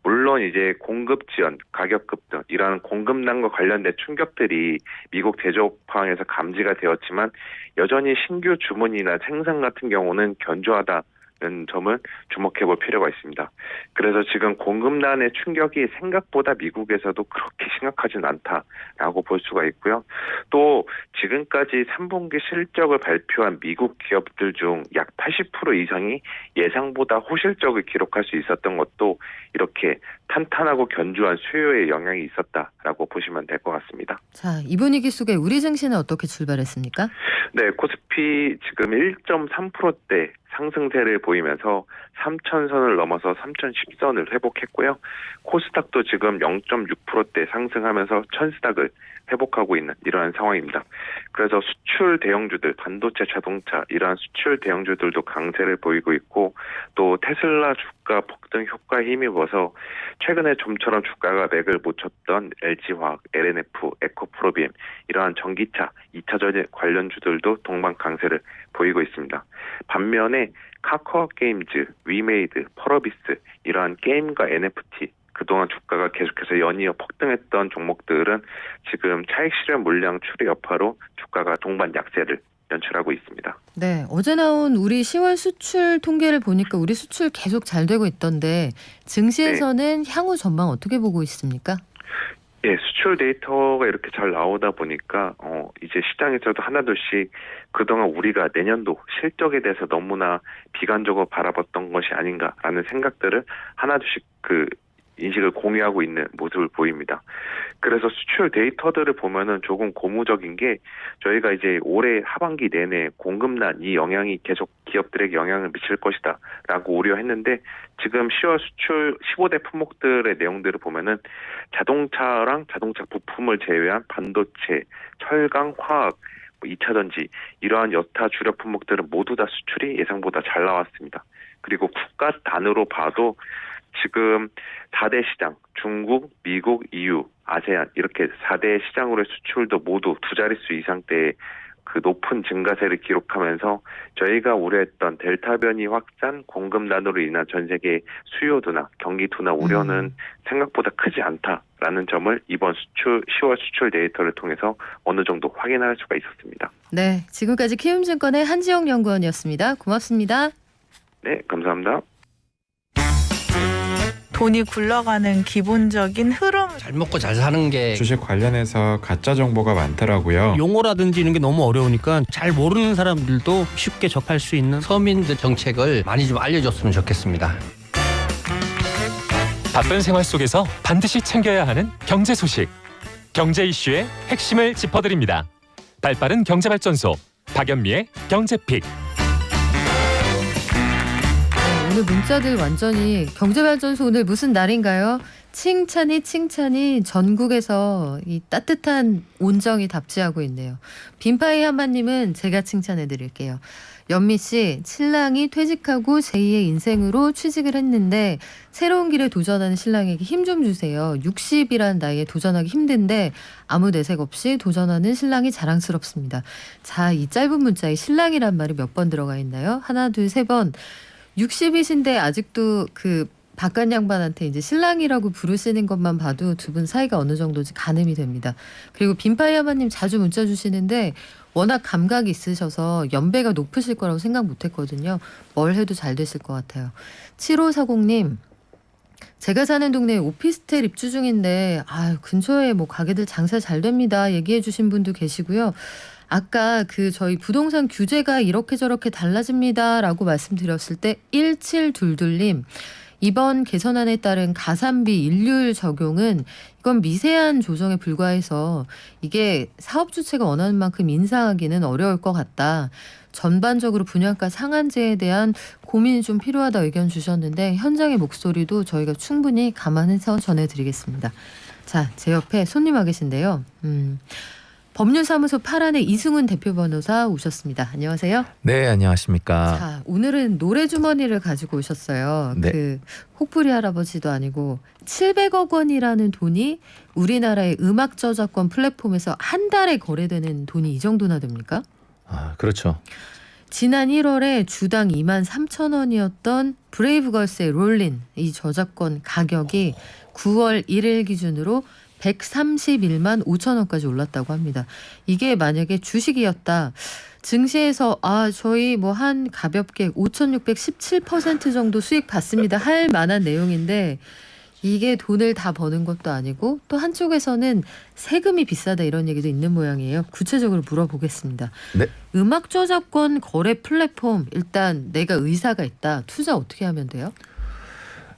물론 이제 공급 지연, 가격 급등 이런 공급난과 관련된 충격들이 미국 제조업황에서 감지가 되었지만 여전히 신규 주문이나 생산 같은 경우는 견조하다는 점을 주목해 볼 필요가 있습니다. 그래서 지금 공급난의 충격이 생각보다 미국에서도 그렇게 심각하진 않다라고 볼 수가 있고요. 또 지금까지 3분기 실적을 발표한 미국 기업들 중 약 80% 이상이 예상보다 호실적을 기록할 수 있었던 것도 이렇게 탄탄하고 견조한 수요에 영향이 있었다라고 보시면 될 것 같습니다. 자, 이 분위기 속에 우리 증시는 어떻게 출발했습니까? 네, 코스피 지금 1.3%대 상승세를 보이면서 3,000선을 넘어서 3,010선을 회복했고요. 코스닥도 지금 0.6%대 상승하면서 천스닥을 회복하고 있는 이러한 상황입니다. 그래서 수출 대형주들, 반도체, 자동차 이러한 수출 대형주들도 강세를 보이고 있고 또 테슬라 주가 폭등 효과에 힘입어서 최근에 좀처럼 주가가 맥을 못 쳤던 LG화학, LNF, 에코프로비엠 이러한 전기차, 2차전 관련주들도 동반 강세를 보이고 있습니다. 반면에 카카오 게임즈, 위메이드, 펄어비스 이러한 게임과 NFT 그동안 주가가 계속해서 연이어 폭등했던 종목들은 지금 차익 실현 물량 출의 여파로 주가가 동반 약세를 연출하고 있습니다. 네, 어제 나온 우리 10월 수출 통계를 보니까 우리 수출 계속 잘 되고 있던데 증시에서는 향후 전망 어떻게 보고 있습니까? 예, 수출 데이터가 이렇게 잘 나오다 보니까 이제 시장에서도 하나둘씩 그동안 우리가 내년도 실적에 대해서 너무나 비관적으로 바라봤던 것이 아닌가라는 생각들을 하나둘씩 인식을 공유하고 있는 모습을 보입니다. 그래서 수출 데이터들을 보면은 조금 고무적인 게 저희가 이제 올해 하반기 내내 공급난 이 영향이 계속 기업들에게 영향을 미칠 것이다 라고 우려했는데 지금 10월 수출 15대 품목들의 내용들을 보면은 자동차랑 자동차 부품을 제외한 반도체, 철강, 화학, 2차전지 이러한 여타 주력 품목들은 모두 다 수출이 예상보다 잘 나왔습니다. 그리고 국가 단으로 봐도 지금 4대 시장, 중국, 미국, EU, 아세안 이렇게 4대 시장으로의 수출도 모두 두 자릿수 이상대의 그 높은 증가세를 기록하면서 저희가 우려했던 델타 변이 확산, 공급난으로 인한 전 세계 수요도나 경기 둔화 우려는 생각보다 크지 않다라는 점을 이번 10월 수출 데이터를 통해서 어느 정도 확인할 수가 있었습니다. 네, 지금까지 키움증권의 한지영 연구원이었습니다. 고맙습니다. 네, 감사합니다. 돈이 굴러가는 기본적인 흐름. 잘 먹고 잘 사는 게 주식 관련해서 가짜 정보가 많더라고요. 용어라든지 이런 게 너무 어려우니까 잘 모르는 사람들도 쉽게 접할 수 있는 서민들 정책을 많이 좀 알려줬으면 좋겠습니다. 바쁜 생활 속에서 반드시 챙겨야 하는 경제 소식. 경제 이슈의 핵심을 짚어드립니다. 발빠른 경제발전소 박연미의 경제픽. 오늘 문자들 완전히 경제발전소 오늘 무슨 날인가요? 칭찬이 전국에서 이 따뜻한 온정이 답지하고 있네요. 빈파이 한마님은 제가 칭찬해드릴게요. 연미 씨, 신랑이 퇴직하고 제2의 인생으로 취직을 했는데 새로운 길에 도전하는 신랑에게 힘 좀 주세요. 60이란 나이에 도전하기 힘든데 아무 내색 없이 도전하는 신랑이 자랑스럽습니다. 자, 이 짧은 문자에 신랑이란 말이 몇 번 들어가 있나요? 하나, 둘, 세 번. 60이신데 아직도 그 바깥 양반한테 이제 신랑이라고 부르시는 것만 봐도 두 분 사이가 어느 정도인지 가늠이 됩니다. 그리고 빈파이아마님 자주 문자 주시는데 워낙 감각이 있으셔서 연배가 높으실 거라고 생각 못했거든요. 뭘 해도 잘 되실 것 같아요. 7540님, 제가 사는 동네에 오피스텔 입주 중인데 근처에 뭐 가게들 장사 잘 됩니다. 얘기해 주신 분도 계시고요. 아까 그 저희 부동산 규제가 이렇게 저렇게 달라집니다라고 말씀드렸을 때 1722님, 이번 개선안에 따른 가산비 일률 적용은 이건 미세한 조정에 불과해서 이게 사업 주체가 원하는 만큼 인상하기는 어려울 것 같다. 전반적으로 분양가 상한제에 대한 고민이 좀 필요하다 의견 주셨는데 현장의 목소리도 저희가 충분히 감안해서 전해드리겠습니다. 자, 제 옆에 손님 와 계신데요. 법률사무소 파란의 이승훈 대표 변호사 오셨습니다. 안녕하세요. 네, 안녕하십니까. 자, 오늘은 노래 주머니를 가지고 오셨어요. 네. 그 혹부리 할아버지도 아니고 700억 원이라는 돈이 우리나라의 음악 저작권 플랫폼에서 한 달에 거래되는 돈이 이 정도나 됩니까? 그렇죠. 지난 1월에 주당 23,000원이었던 브레이브걸스의 롤린 이 저작권 가격이 9월 1일 기준으로 131만 5천 원까지 올랐다고 합니다. 이게 만약에 주식이었다. 증시에서 저희 뭐 한 가볍게 5,617% 정도 수익 받습니다. 할 만한 내용인데 이게 돈을 다 버는 것도 아니고 또 한쪽에서는 세금이 비싸다 이런 얘기도 있는 모양이에요. 구체적으로 물어보겠습니다. 네. 음악 저작권 거래 플랫폼 일단 내가 의사가 있다. 투자 어떻게 하면 돼요?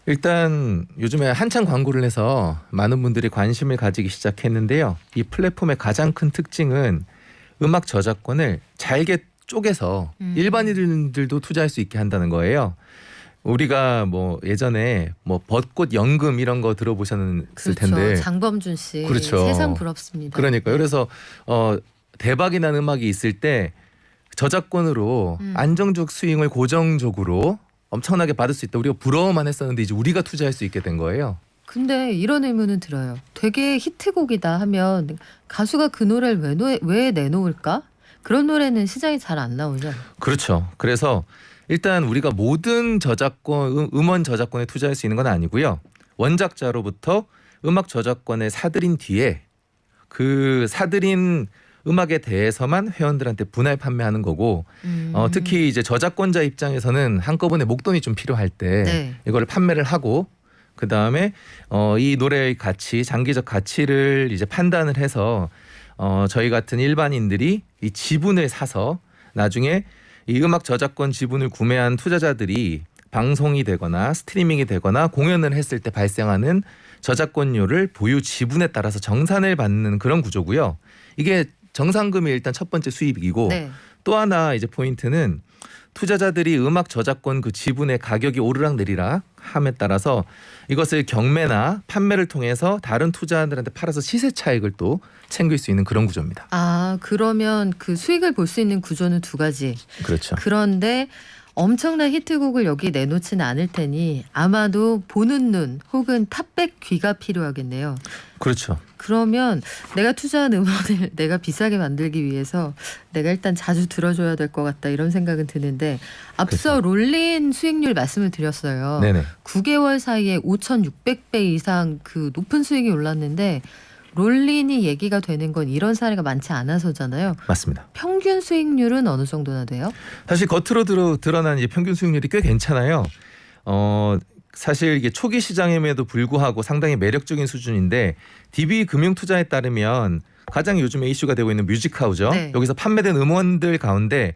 일단 요즘에 한창 광고를 해서 많은 분들이 관심을 가지기 시작했는데요. 이 플랫폼의 가장 큰 특징은 음악 저작권을 잘게 쪼개서 일반인들도 투자할 수 있게 한다는 거예요. 우리가 뭐 예전에 뭐 벚꽃 연금 이런 거 들어보셨을 그렇죠. 텐데. 장범준 씨. 그렇죠. 세상 부럽습니다. 그러니까요. 그래서 대박이 난 음악이 있을 때 저작권으로 안정적 수익을 고정적으로 엄청나게 받을 수 있다. 우리가 부러워만 했었는데 이제 우리가 투자할 수 있게 된 거예요. 근데 이런 의문은 들어요. 되게 히트곡이다 하면 가수가 그 노래를 왜 내놓을까? 그런 노래는 시장에 잘 안 나오죠. 그렇죠. 그래서 일단 우리가 모든 저작권, 음원 저작권에 투자할 수 있는 건 아니고요. 원작자로부터 음악 저작권을 사들인 뒤에 그 사들인 음악에 대해서만 회원들한테 분할 판매하는 거고 특히 이제 저작권자 입장에서는 한꺼번에 목돈이 좀 필요할 때 네. 이거를 판매를 하고 그 다음에 이 노래의 가치, 장기적 가치를 이제 판단을 해서 저희 같은 일반인들이 이 지분을 사서 나중에 이 음악 저작권 지분을 구매한 투자자들이 방송이 되거나 스트리밍이 되거나 공연을 했을 때 발생하는 저작권료를 보유 지분에 따라서 정산을 받는 그런 구조고요. 이게 정상금이 일단 첫 번째 수입이고 네. 또 하나 이제 포인트는 투자자들이 음악 저작권 그 지분의 가격이 오르락 내리락 함에 따라서 이것을 경매나 판매를 통해서 다른 투자자들한테 팔아서 시세 차익을 또 챙길 수 있는 그런 구조입니다. 아, 그러면 그 수익을 볼 수 있는 구조는 두 가지. 그렇죠. 그런데 엄청난 히트곡을 여기 내놓지는 않을 테니 아마도 보는 눈 혹은 탑백 귀가 필요하겠네요. 그렇죠. 그러면 내가 투자한 음원을 내가 비싸게 만들기 위해서 내가 일단 자주 들어줘야 될 것 같다 이런 생각은 드는데 앞서 롤린 수익률 말씀을 드렸어요. 네네. 9개월 사이에 5,600배 이상 그 높은 수익이 올랐는데 롤린이 얘기가 되는 건 이런 사례가 많지 않아서잖아요. 맞습니다. 평균 수익률은 어느 정도나 돼요? 사실 겉으로 드러난 이제 평균 수익률이 꽤 괜찮아요. 사실 이게 초기 시장임에도 불구하고 상당히 매력적인 수준인데 DB 금융투자에 따르면 가장 요즘에 이슈가 되고 있는 뮤직하우죠. 네. 여기서 판매된 음원들 가운데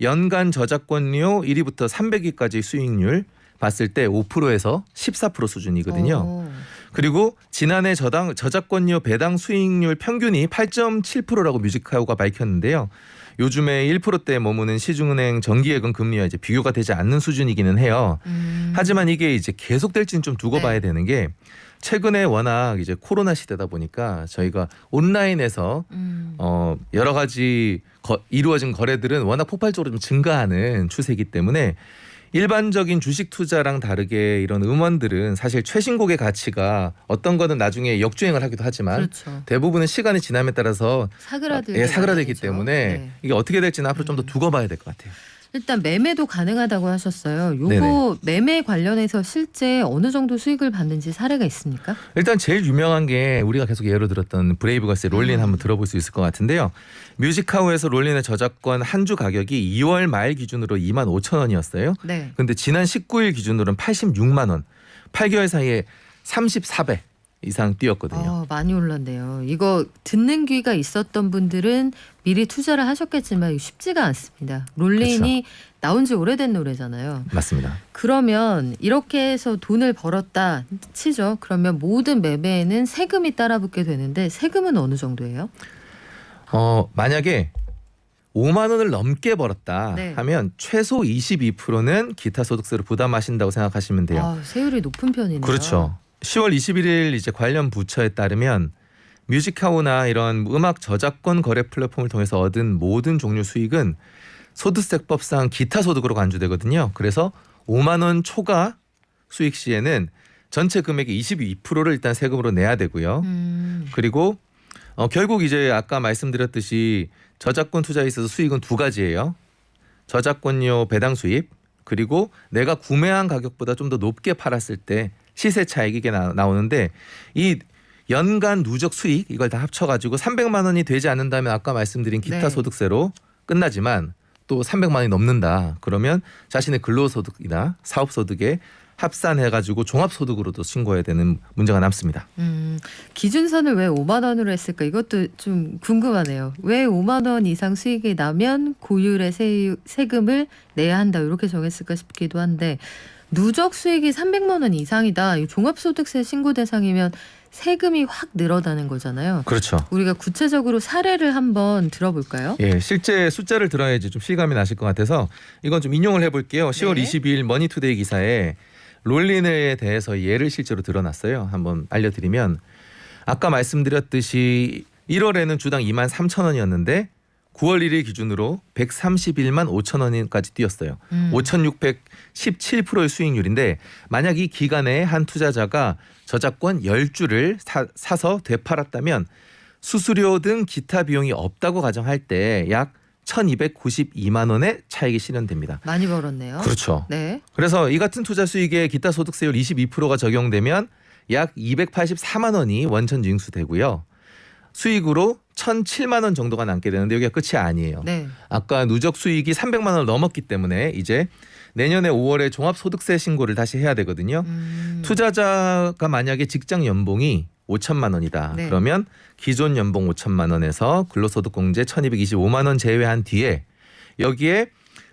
연간 저작권료 1위부터 300위까지 수익률 봤을 때 5%에서 14% 수준이거든요. 오. 그리고 지난해 저작권료 배당 수익률 평균이 8.7%라고 뮤직하우가 밝혔는데요. 요즘에 1%대에 머무는 시중은행 정기예금 금리와 이제 비교가 되지 않는 수준이기는 해요. 하지만 이게 이제 계속될지는 좀 두고 네. 봐야 되는 게 최근에 워낙 이제 코로나 시대다 보니까 저희가 온라인에서 여러 가지 이루어진 거래들은 워낙 폭발적으로 좀 증가하는 추세이기 때문에 일반적인 주식 투자랑 다르게 이런 음원들은 사실 최신곡의 가치가 어떤 거는 나중에 역주행을 하기도 하지만 그렇죠. 대부분은 시간이 지남에 따라서 사그라들기 때문에 네. 이게 어떻게 될지는 앞으로 좀 더 두고 봐야 될 것 같아요. 일단 매매도 가능하다고 하셨어요. 요거 네네. 매매 관련해서 실제 어느 정도 수익을 받는지 사례가 있습니까? 일단 제일 유명한 게 우리가 계속 예로 들었던 브레이브걸스의 롤린 한번 들어볼 수 있을 것 같은데요. 뮤직하우에서 롤린의 저작권 한 주 가격이 2월 말 기준으로 25,000원이었어요. 네. 근데 지난 19일 기준으로는 86만 원. 8개월 사이에 34배 이상 뛰었거든요. 많이 올랐네요. 이거 듣는 귀가 있었던 분들은 미리 투자를 하셨겠지만 이거 쉽지가 않습니다. 롤린이 나온 지 오래된 노래잖아요. 맞습니다. 그러면 이렇게 해서 돈을 벌었다 치죠. 그러면 모든 매매에는 세금이 따라붙게 되는데 세금은 어느 정도예요? 만약에 5만 원을 넘게 벌었다 네. 하면 최소 22%는 기타 소득세를 부담하신다고 생각하시면 돼요. 세율이 높은 편이네요. 그렇죠. 10월 21일 이제 관련 부처에 따르면 뮤직하우나 이런 음악 저작권 거래 플랫폼을 통해서 얻은 모든 종류 수익은 소득세법상 기타 소득으로 간주되거든요. 그래서 5만 원 초과 수익 시에는 전체 금액의 22%를 일단 세금으로 내야 되고요. 그리고 결국 이제 아까 말씀드렸듯이 저작권 투자에 있어서 수익은 두 가지예요. 저작권료 배당 수입 그리고 내가 구매한 가격보다 좀 더 높게 팔았을 때 시세 차익이 나오는데 이 연간 누적 수익 이걸 다 합쳐가지고 300만 원이 되지 않는다면 아까 말씀드린 기타 네. 소득세로 끝나지만 또 300만 원이 넘는다. 그러면 자신의 근로소득이나 사업소득에 합산해가지고 종합소득으로도 신고해야 되는 문제가 남습니다. 기준선을 왜 5만 원으로 했을까? 이것도 좀 궁금하네요. 왜 5만 원 이상 수익이 나면 고율의 세금을 내야 한다 이렇게 정했을까 싶기도 한데 누적 수익이 300만 원 이상이다. 이 종합소득세 신고 대상이면 세금이 확 늘어나는 거잖아요. 그렇죠. 우리가 구체적으로 사례를 한번 들어볼까요? 예, 실제 숫자를 들어야지 좀 실감이 나실 것 같아서 이건 좀 인용을 해볼게요. 10월 22일 머니투데이 기사에 롤린에 대해서 예를 실제로 드러났어요. 한번 알려드리면 아까 말씀드렸듯이 1월에는 주당 23,000원이었는데 9월 1일 기준으로 131만 5천 원까지 뛰었어요. 5,617%의 수익률인데 만약 이 기간에 한 투자자가 저작권 10주를 사서 되팔았다면 수수료 등 기타 비용이 없다고 가정할 때 약 1,292만 원의 차익이 실현됩니다. 많이 벌었네요. 그렇죠. 네. 그래서 이 같은 투자 수익에 기타 소득세율 22%가 적용되면 약 284만 원이 원천 징수되고요. 수익으로 1,007만 원 정도가 남게 되는데 여기가 끝이 아니에요. 네. 아까 누적 수익이 300만 원을 넘었기 때문에 이제 내년에 5월에 종합소득세 신고를 다시 해야 되거든요. 투자자가 만약에 직장 연봉이 5천만 원이다. 네. 그러면 기존 연봉 5천만 원에서 근로소득공제 1,225만 원 제외한 뒤에 여기에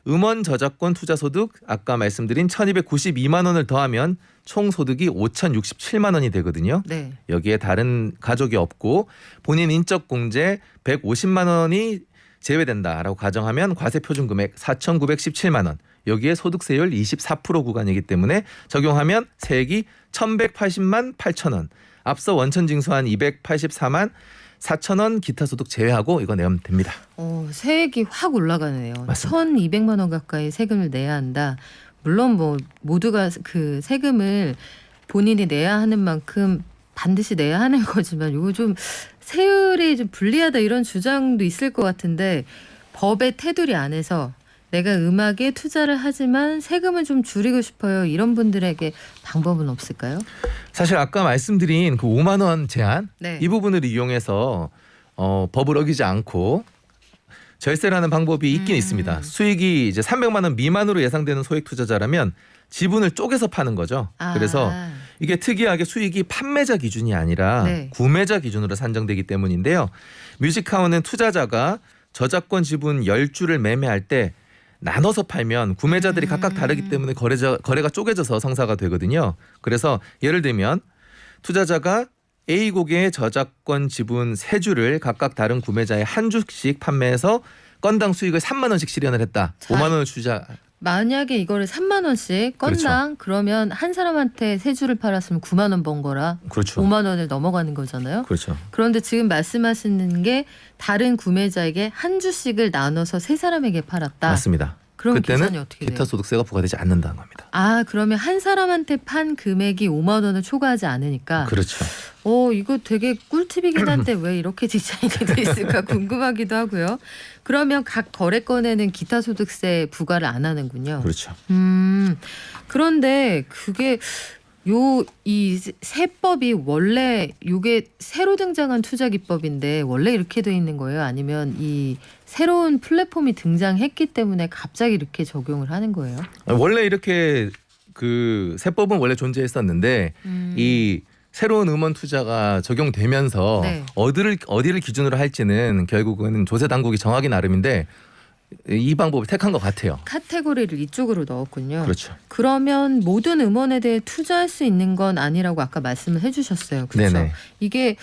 음원 저작권 투자소득 아까 말씀드린 1,292만 원을 더하면 총 소득이 5,067만 원이 되거든요. 네. 여기에 다른 가족이 없고 본인 인적공제 150만 원이 제외된다라고 가정하면 과세표준 금액 4,917만 원. 여기에 소득세율 24% 구간이기 때문에 적용하면 세액이 1,180만 8천 원. 앞서 원천 징수한 284만 4천 원 기타 소득 제외하고 이거 내면 됩니다. 세액이 확 올라가네요. 맞습니다. 1,200만 원 가까이 세금을 내야 한다. 물론 뭐 모두가 그 세금을 본인이 내야 하는 만큼 반드시 내야 하는 거지만 이거 좀 세율이 좀 불리하다 이런 주장도 있을 것 같은데 법의 테두리 안에서 내가 음악에 투자를 하지만 세금을 좀 줄이고 싶어요. 이런 분들에게 방법은 없을까요? 사실 아까 말씀드린 그 5만 원 제한 네. 이 부분을 이용해서 법을 어기지 않고 절세라는 방법이 있긴 있습니다. 수익이 이제 300만 원 미만으로 예상되는 소액 투자자라면 지분을 쪼개서 파는 거죠. 그래서 이게 특이하게 수익이 판매자 기준이 아니라 네. 구매자 기준으로 산정되기 때문인데요. 뮤직하우는 투자자가 저작권 지분 10주를 매매할 때 나눠서 팔면 구매자들이 각각 다르기 때문에 거래가 쪼개져서 성사가 되거든요. 그래서 예를 들면 투자자가 A곡의 저작권 지분 3주를 각각 다른 구매자의 한 주씩 판매해서 건당 수익을 3만 원씩 실현을 했다. 자, 5만 원을 주자. 만약에 이거를 3만 원씩 건당 그러면 한 사람한테 3주를 팔았으면 9만 원 번 거라 그렇죠. 5만 원을 넘어가는 거잖아요. 그렇죠. 그런데 지금 말씀하시는 게 다른 구매자에게 한 주씩을 나눠서 세 사람에게 팔았다. 맞습니다. 그럼 계산이 그때는 어떻게 돼요? 기타 소득세가 부과되지 않는다는 겁니다. 그러면 한 사람한테 판 금액이 5만 원을 초과하지 않으니까 그렇죠. 이거 되게 꿀팁이긴 한데 왜 이렇게 디자인이 돼 있을까 궁금하기도 하고요. 그러면 각 거래건에는 기타 소득세 부과를 안 하는군요. 그렇죠. 그런데 그게 이 세법이 원래 이게 새로 등장한 투자 기법인데 원래 이렇게 돼 있는 거예요? 아니면 이 새로운 플랫폼이 등장했기 때문에 갑자기 이렇게 적용을 하는 거예요? 원래 이렇게 그 세법은 원래 존재했었는데 이 새로운 음원 투자가 적용되면서 네. 어디를 기준으로 할지는 결국은 조세 당국이 정하기 나름인데 이 방법을 택한 것 같아요. 카테고리를 이쪽으로 넣었군요. 그렇죠. 그러면 모든 음원에 대해 투자할 수 있는 건 아니라고 아까 말씀을 해주셨어요. 그렇죠? 네네. 이게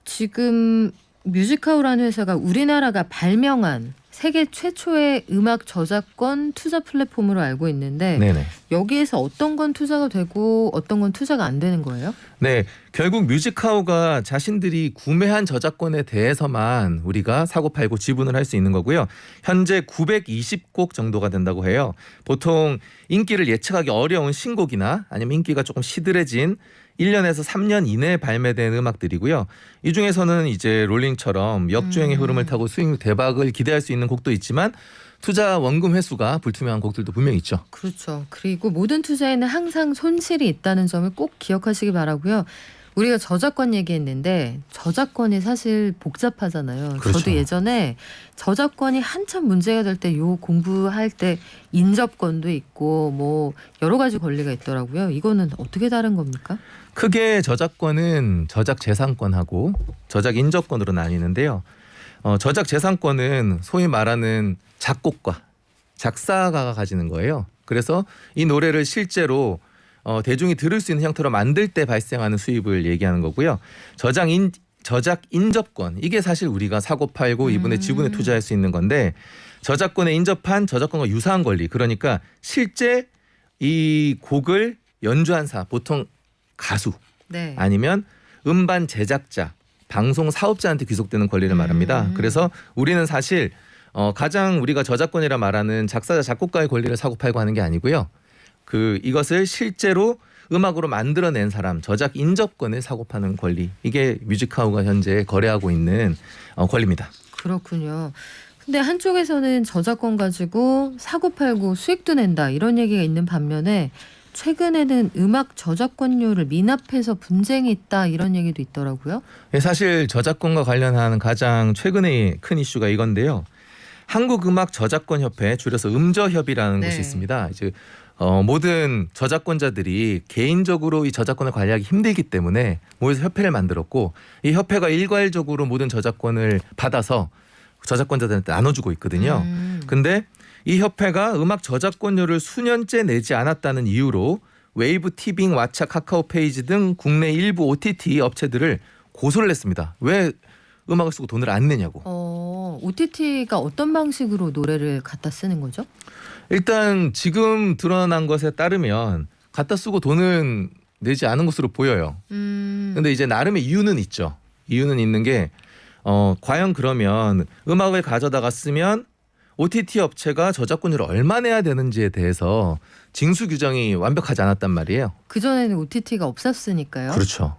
지금 뮤직하우라는 회사가 우리나라가 발명한 세계 최초의 음악 저작권 투자 플랫폼으로 알고 있는데 네네. 여기에서 어떤 건 투자가 되고 어떤 건 투자가 안 되는 거예요? 네, 결국 뮤직하우가 자신들이 구매한 저작권에 대해서만 우리가 사고 팔고 지분을 할 수 있는 거고요. 현재 920곡 정도가 된다고 해요. 보통 인기를 예측하기 어려운 신곡이나 아니면 인기가 조금 시들해진 1년에서 3년 이내에 발매된 음악들이고요. 이 중에서는 이제 롤링처럼 역주행의 흐름을 타고 수익 대박을 기대할 수 있는 곡도 있지만 투자 원금 회수가 불투명한 곡들도 분명히 있죠. 그렇죠. 그리고 모든 투자에는 항상 손실이 있다는 점을 꼭 기억하시기 바라고요. 우리가 저작권 얘기했는데 저작권이 사실 복잡하잖아요. 그렇죠. 저도 예전에 저작권이 한참 문제가 될 때 공부할 때 인접권도 있고 뭐 여러 가지 권리가 있더라고요. 이거는 어떻게 다른 겁니까? 크게 저작권은 저작 재산권하고 저작 인접권으로 나뉘는데요. 저작 재산권은 소위 말하는 작곡가, 작사가가 가지는 거예요. 그래서 이 노래를 실제로 대중이 들을 수 있는 형태로 만들 때 발생하는 수입을 얘기하는 거고요. 저작 인접권, 이게 사실 우리가 사고 팔고 이분의 지분에 투자할 수 있는 건데 저작권에 인접한 저작권과 유사한 권리, 그러니까 실제 이 곡을 연주한 보통 가수 네. 아니면 음반 제작자, 방송 사업자한테 귀속되는 권리를 말합니다. 그래서 우리는 사실 가장 우리가 저작권이라 말하는 작사자, 작곡가의 권리를 사고 팔고 하는 게 아니고요. 이것을 실제로 음악으로 만들어낸 사람, 저작 인접권을 사고 파는 권리, 이게 뮤직하우가 현재 거래하고 있는 권리입니다. 그렇군요. 근데 한쪽에서는 저작권 가지고 사고 팔고 수익도 낸다 이런 얘기가 있는 반면에 최근에는 음악 저작권료를 미납해서 분쟁이 있다 이런 얘기도 있더라고요. 사실 저작권과 관련한 가장 최근의 큰 이슈가 이건데요. 한국음악저작권협회, 줄여서 음저협이라는 네. 곳이 있습니다. 이제 모든 저작권자들이 개인적으로 이 저작권을 관리하기 힘들기 때문에 모여서 협회를 만들었고 이 협회가 일괄적으로 모든 저작권을 받아서 저작권자들한테 나눠주고 있거든요. 근데 이 협회가 음악 저작권료를 수년째 내지 않았다는 이유로 웨이브, 티빙, 왓챠, 카카오 페이지 등 국내 일부 OTT 업체들을 고소를 했습니다. 왜 음악을 쓰고 돈을 안 내냐고. OTT가 어떤 방식으로 노래를 갖다 쓰는 거죠? 일단 지금 드러난 것에 따르면 갖다 쓰고 돈은 내지 않은 것으로 보여요. 근데 이제 나름의 이유는 있죠. 이유는 있는 게 과연 그러면 음악을 가져다가 쓰면 OTT 업체가 저작권료를 얼마 내야 되는지에 대해서 징수 규정이 완벽하지 않았단 말이에요. 그전에는 OTT가 없었으니까요. 그렇죠.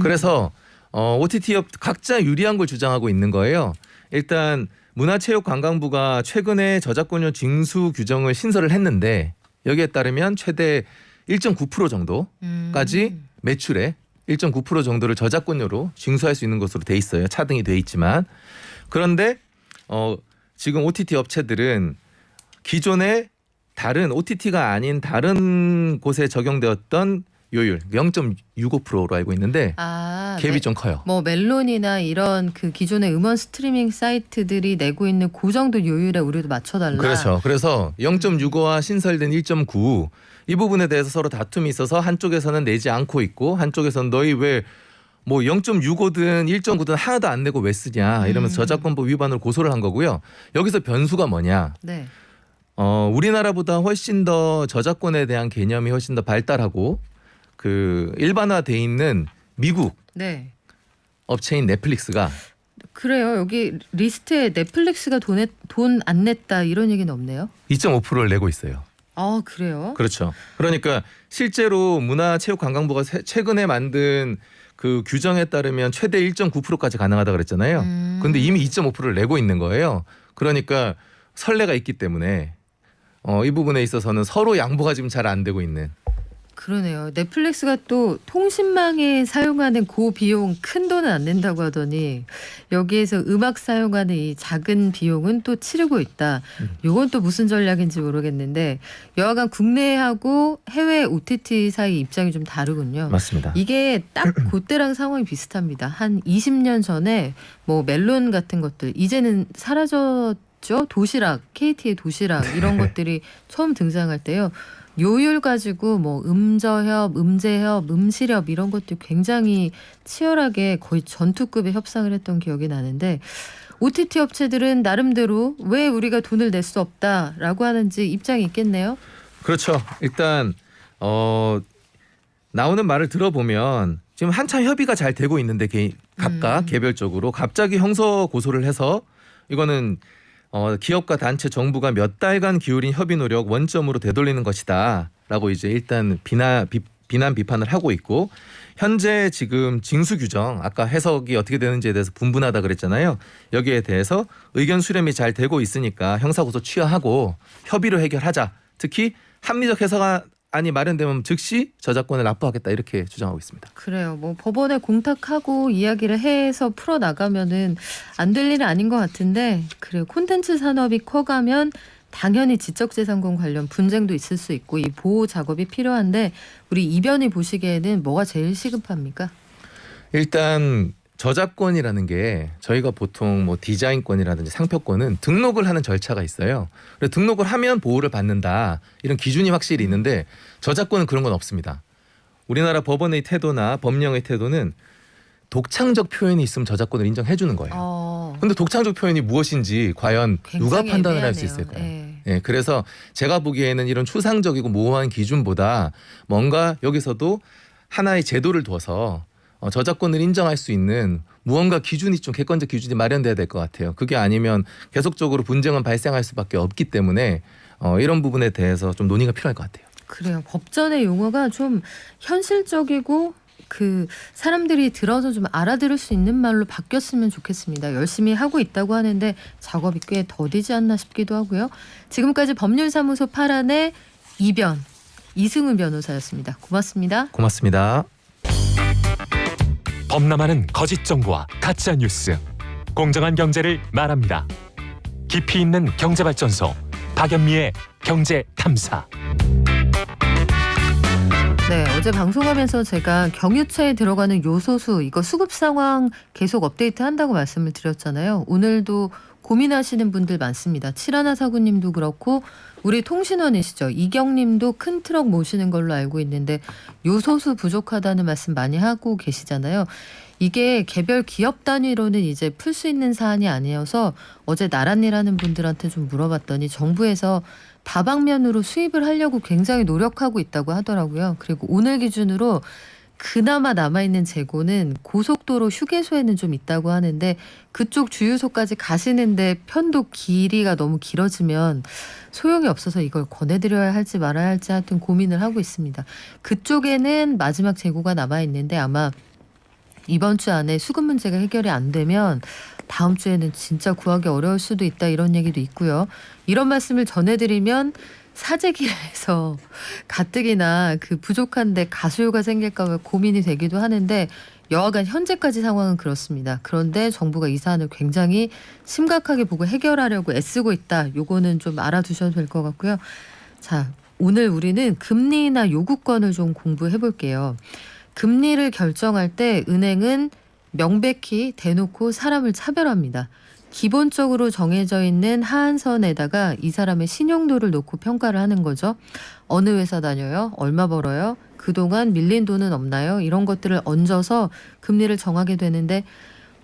그래서 OTT 각자 유리한 걸 주장하고 있는 거예요. 일단 문화체육관광부가 최근에 저작권료 징수 규정을 신설을 했는데 여기에 따르면 최대 1.9% 정도까지 매출의 1.9% 정도를 저작권료로 징수할 수 있는 것으로 돼 있어요. 차등이 돼 있지만 그런데 지금 OTT 업체들은 기존에 다른 OTT가 아닌 다른 곳에 적용되었던 요율 0.65%로 알고 있는데 갭이 좀 커요. 뭐 멜론이나 이런 그 기존의 음원 스트리밍 사이트들이 내고 있는 그 정도 요율에 우리도 맞춰달라. 그렇죠. 그래서 0.65와 신설된 1.9 이 부분에 대해서 서로 다툼이 있어서 한쪽에서는 내지 않고 있고 한쪽에서는 너희 왜 뭐 0.65든 1.9든 하나도 안 내고 왜 쓰냐 이러면서 저작권법 위반으로 고소를 한 거고요. 여기서 변수가 뭐냐? 네. 우리나라보다 훨씬 더 저작권에 대한 개념이 훨씬 더 발달하고 그 일반화돼 있는 미국 네. 업체인 넷플릭스가 그래요. 여기 리스트에 넷플릭스가 돈 안 냈다 이런 얘기는 없네요. 2.5%를 내고 있어요. 아 그래요? 그렇죠. 그러니까 실제로 문화체육관광부가 최근에 만든 그 규정에 따르면 최대 1.9%까지 가능하다 그랬잖아요. 근데 이미 2.5%를 내고 있는 거예요. 그러니까 선례가 있기 때문에 이 부분에 있어서는 서로 양보가 지금 잘 안 되고 있는. 그러네요. 넷플릭스가 또 통신망에 사용하는 그 비용 큰 돈은 안 낸다고 하더니 여기에서 음악 사용하는 이 작은 비용은 또 치르고 있다. 이건 또 무슨 전략인지 모르겠는데 여하간 국내하고 해외 OTT 사이 입장이 좀 다르군요. 맞습니다. 이게 딱 그때랑 상황이 비슷합니다. 한 20년 전에 뭐 멜론 같은 것들 이제는 사라졌죠. 도시락, KT의 도시락 이런 것들이 처음 등장할 때요. 요율 가지고 뭐 음저협, 음제협, 음실협 이런 것들 굉장히 치열하게 거의 전투급의 협상을 했던 기억이 나는데 OTT 업체들은 나름대로 왜 우리가 돈을 낼 수 없다라고 하는지 입장이 있겠네요. 그렇죠. 일단 나오는 말을 들어보면 지금 한참 협의가 잘 되고 있는데 각각 개별적으로 갑자기 형사 고소를 해서 이거는 기업과 단체 정부가 몇 달간 기울인 협의 노력 원점으로 되돌리는 것이다 라고 이제 일단 비난 비판을 하고 있고 현재 지금 징수 규정 아까 해석이 어떻게 되는지에 대해서 분분하다 그랬잖아요. 여기에 대해서 의견 수렴이 잘 되고 있으니까 형사고소 취하하고 협의로 해결하자. 특히 합리적 해석안이 마련되면 즉시 저작권을 납부하겠다 이렇게 주장하고 있습니다. 그래요. 뭐 법원에 공탁하고 이야기를 해서 풀어나가면은 안 될 일은 아닌 것 같은데 그래요. 콘텐츠 산업이 커가면 당연히 지적재산권 관련 분쟁도 있을 수 있고 이 보호 작업이 필요한데 우리 이변이 보시기에는 뭐가 제일 시급합니까? 일단 저작권이라는 게 저희가 보통 뭐 디자인권이라든지 상표권은 등록을 하는 절차가 있어요. 그래서 등록을 하면 보호를 받는다 이런 기준이 확실히 있는데 저작권은 그런 건 없습니다. 우리나라 법원의 태도나 법령의 태도는 독창적 표현이 있으면 저작권을 인정해 주는 거예요. 근데 독창적 표현이 무엇인지 과연 누가 판단을 할 수 있을까요? 네, 그래서 제가 보기에는 이런 추상적이고 모호한 기준보다 뭔가 여기서도 하나의 제도를 둬서 저작권을 인정할 수 있는 무언가 기준이 좀 객관적 기준이 마련돼야 될 것 같아요. 그게 아니면 계속적으로 분쟁은 발생할 수밖에 없기 때문에 이런 부분에 대해서 좀 논의가 필요할 것 같아요. 그래요. 법전의 용어가 좀 현실적이고 그 사람들이 들어서 좀 알아들을 수 있는 말로 바뀌었으면 좋겠습니다. 열심히 하고 있다고 하는데 작업이 꽤 더디지 않나 싶기도 하고요. 지금까지 법률사무소 파란의 이변 이승훈 변호사였습니다. 고맙습니다. 고맙습니다. 범람하는 거짓 정보와 가짜 뉴스, 공정한 경제를 말합니다. 깊이 있는 경제발전소 박연미의 경제탐사. 네, 어제 방송하면서 제가 경유차에 들어가는 요소수 이거 수급 상황 계속 업데이트 한다고 말씀을 드렸잖아요. 오늘도 고민하시는 분들 많습니다. 7149님도 그렇고 우리 통신원이시죠. 이경님도 큰 트럭 모시는 걸로 알고 있는데 요소수 부족하다는 말씀 많이 하고 계시잖아요. 이게 개별 기업 단위로는 이제 풀 수 있는 사안이 아니어서 어제 나랏일 하는 분들한테 좀 물어봤더니 정부에서 다방면으로 수입을 하려고 굉장히 노력하고 있다고 하더라고요. 그리고 오늘 기준으로 그나마 남아있는 재고는 고속도로 휴게소에는 좀 있다고 하는데 그쪽 주유소까지 가시는데 편도 길이가 너무 길어지면 소용이 없어서 이걸 권해드려야 할지 말아야 할지 하여튼 고민을 하고 있습니다. 그쪽에는 마지막 재고가 남아있는데 아마 이번 주 안에 수급 문제가 해결이 안 되면 다음 주에는 진짜 구하기 어려울 수도 있다 이런 얘기도 있고요. 이런 말씀을 전해드리면 사재기에서 가뜩이나 그 부족한데 가수요가 생길까 봐 고민이 되기도 하는데 여하간 현재까지 상황은 그렇습니다. 그런데 정부가 이 사안을 굉장히 심각하게 보고 해결하려고 애쓰고 있다. 요거는 좀 알아두셔도 될 것 같고요. 자, 오늘 우리는 금리 인하 요구권을 좀 공부해 볼게요. 금리를 결정할 때 은행은 명백히 대놓고 사람을 차별합니다. 기본적으로 정해져 있는 하한선에다가 이 사람의 신용도를 놓고 평가를 하는 거죠. 어느 회사 다녀요? 얼마 벌어요? 그동안 밀린 돈은 없나요? 이런 것들을 얹어서 금리를 정하게 되는데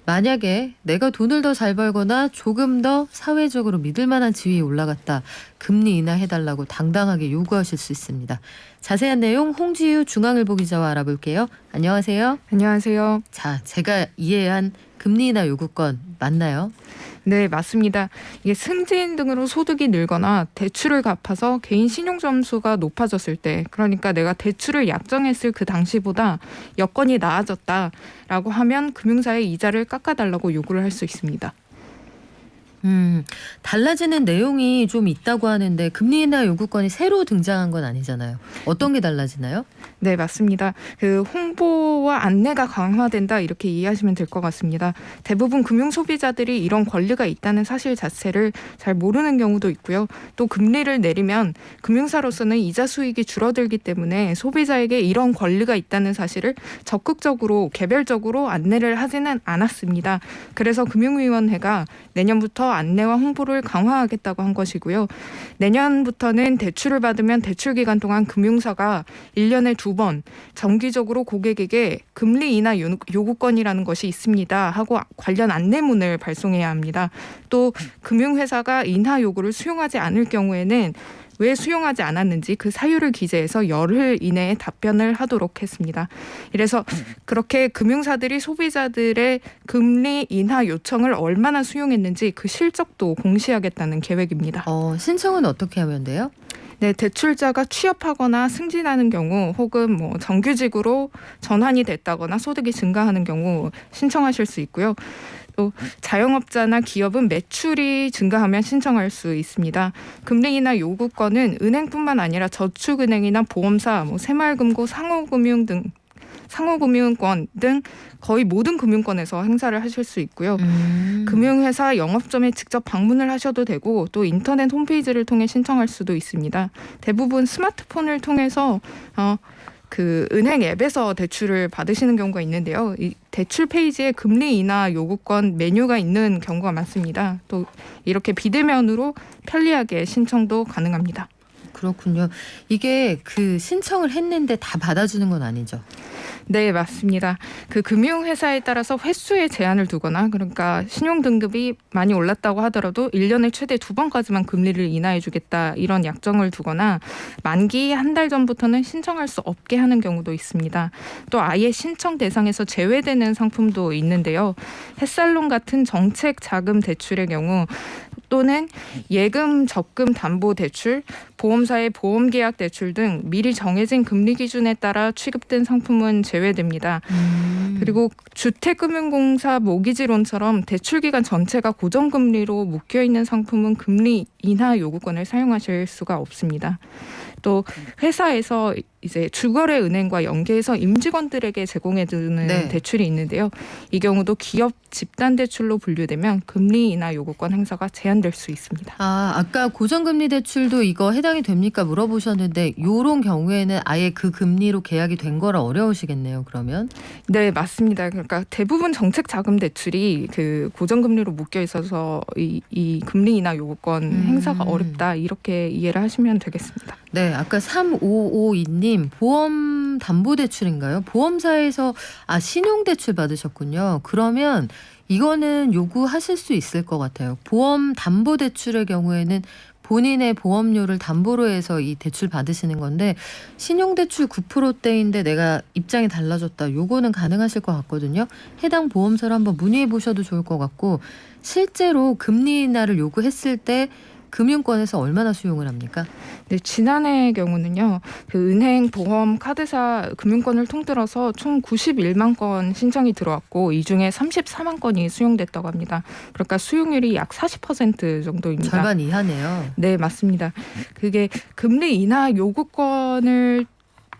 만약에 내가 돈을 더 잘 벌거나 조금 더 사회적으로 믿을 만한 지위에 올라갔다. 금리 인하해달라고 당당하게 요구하실 수 있습니다. 자세한 내용 홍지유 중앙일보 기자와 알아볼게요. 안녕하세요. 안녕하세요. 자, 제가 이해한 금리 인하 요구권 맞나요? 네, 맞습니다. 이게 승진 등으로 소득이 늘거나 대출을 갚아서 개인 신용 점수가 높아졌을 때, 그러니까 내가 대출을 약정했을 그 당시보다 여건이 나아졌다라고 하면 금융사에 이자를 깎아달라고 요구를 할 수 있습니다. 달라지는 내용이 좀 있다고 하는데 금리 인하 요구권이 새로 등장한 건 아니잖아요. 어떤 게 달라지나요? 네, 맞습니다. 그 홍보와 안내가 강화된다 이렇게 이해하시면 될 것 같습니다. 대부분 금융 소비자들이 이런 권리가 있다는 사실 자체를 잘 모르는 경우도 있고요. 또 금리를 내리면 금융사로서는 이자 수익이 줄어들기 때문에 소비자에게 이런 권리가 있다는 사실을 적극적으로 개별적으로 안내를 하지는 않았습니다. 그래서 금융위원회가 내년부터 안내와 홍보를 강화하겠다고 한 것이고요. 내년부터는 대출을 받으면 대출 기간 동안 금융사가 1년에 2번 정기적으로 고객에게 금리 인하 요구권이라는 것이 있습니다 하고 관련 안내문을 발송해야 합니다. 또 금융회사가 인하 요구를 수용하지 않을 경우에는 왜 수용하지 않았는지 그 사유를 기재해서 열흘 이내에 답변을 하도록 했습니다. 그래서 그렇게 금융사들이 소비자들의 금리 인하 요청을 얼마나 수용했는지 그 실적도 공시하겠다는 계획입니다. 신청은 어떻게 하면 돼요? 네, 대출자가 취업하거나 승진하는 경우 혹은 뭐 정규직으로 전환이 됐다거나 소득이 증가하는 경우 신청하실 수 있고요. 또 자영업자나 기업은 매출이 증가하면 신청할 수 있습니다. 금리 인하 요구권은 은행뿐만 아니라 저축은행이나 보험사, 새마을금고, 상호금융권 등 거의 모든 금융권에서 행사를 하실 수 있고요. 금융회사 영업점에 직접 방문을 하셔도 되고 또 인터넷 홈페이지를 통해 신청할 수도 있습니다. 대부분 스마트폰을 통해서 그 은행 앱에서 대출을 받으시는 경우가 있는데요. 이 대출 페이지에 금리 인하 요구권 메뉴가 있는 경우가 많습니다. 또 이렇게 비대면으로 편리하게 신청도 가능합니다. 그렇군요. 이게 그 신청을 했는데 다 받아주는 건 아니죠? 네, 맞습니다. 그 금융회사에 따라서 횟수에 제한을 두거나 그러니까 신용등급이 많이 올랐다고 하더라도 1년에 최대 2번까지만 금리를 인하해주겠다 이런 약정을 두거나 만기 한 달 전부터는 신청할 수 없게 하는 경우도 있습니다. 또 아예 신청 대상에서 제외되는 상품도 있는데요. 햇살론 같은 정책 자금 대출의 경우 또는 예금 적금 담보 대출, 보험사의 보험계약 대출 등 미리 정해진 금리 기준에 따라 취급된 상품은 제외됩니다. 그리고 주택금융공사 모기지론처럼 대출 기간 전체가 고정금리로 묶여있는 상품은 금리 인하 요구권을 사용하실 수가 없습니다. 또 회사에서 이제 주거래 은행과 연계해서 임직원들에게 제공해주는 대출이 있는데요. 이 경우도 기업 집단 대출로 분류되면 금리 인하 요구권 행사가 제한될 수 있습니다. 아까 고정금리 대출도 이거 해당이 됩니까 물어보셨는데 이런 경우에는 아예 그 금리로 계약이 된 거라 어려우시겠네요. 그러면? 네, 맞습니다. 그러니까 대부분 정책 자금 대출이 그 고정금리로 묶여 있어서 이 금리 인하 요구권 행사가 어렵다 이렇게 이해를 하시면 되겠습니다. 네, 아까 3552님 보험 보험 담보 대출인가요? 보험사에서 신용 대출 받으셨군요. 그러면 이거는 요구하실 수 있을 것 같아요. 보험 담보 대출의 경우에는 본인의 보험료를 담보로 해서 이 대출 받으시는 건데 신용대출 9%대인데 내가 입장이 달라졌다. 요거는 가능하실 것 같거든요. 해당 보험사로 한번 문의해 보셔도 좋을 것 같고 실제로 금리 인하를 요구했을 때 금융권에서 얼마나 수용을 합니까? 네, 지난해 경우는요. 그 은행, 보험, 카드사, 금융권을 통틀어서 총 91만 건 신청이 들어왔고 이 중에 34만 건이 수용됐다고 합니다. 그러니까 수용률이 약 40% 정도입니다. 절반 이하네요. 네, 맞습니다. 그게 금리 인하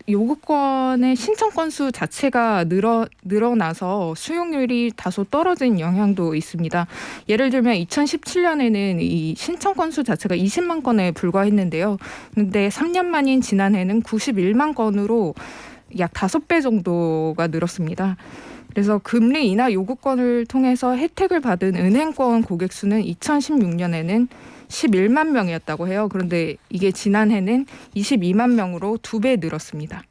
요구권의 신청 건수 자체가 늘어나서 수용률이 다소 떨어진 영향도 있습니다. 예를 들면 2017년에는 이 신청 건수 자체가 20만 건에 불과했는데요. 그런데 3년 만인 지난해는 91만 건으로 약 5배 정도가 늘었습니다. 그래서 금리 인하 요구권을 통해서 혜택을 받은 은행권 고객 수는 2016년에는 11만 명이었다고 해요. 그런데 이게 지난해는 22만 명으로 2배 늘었습니다.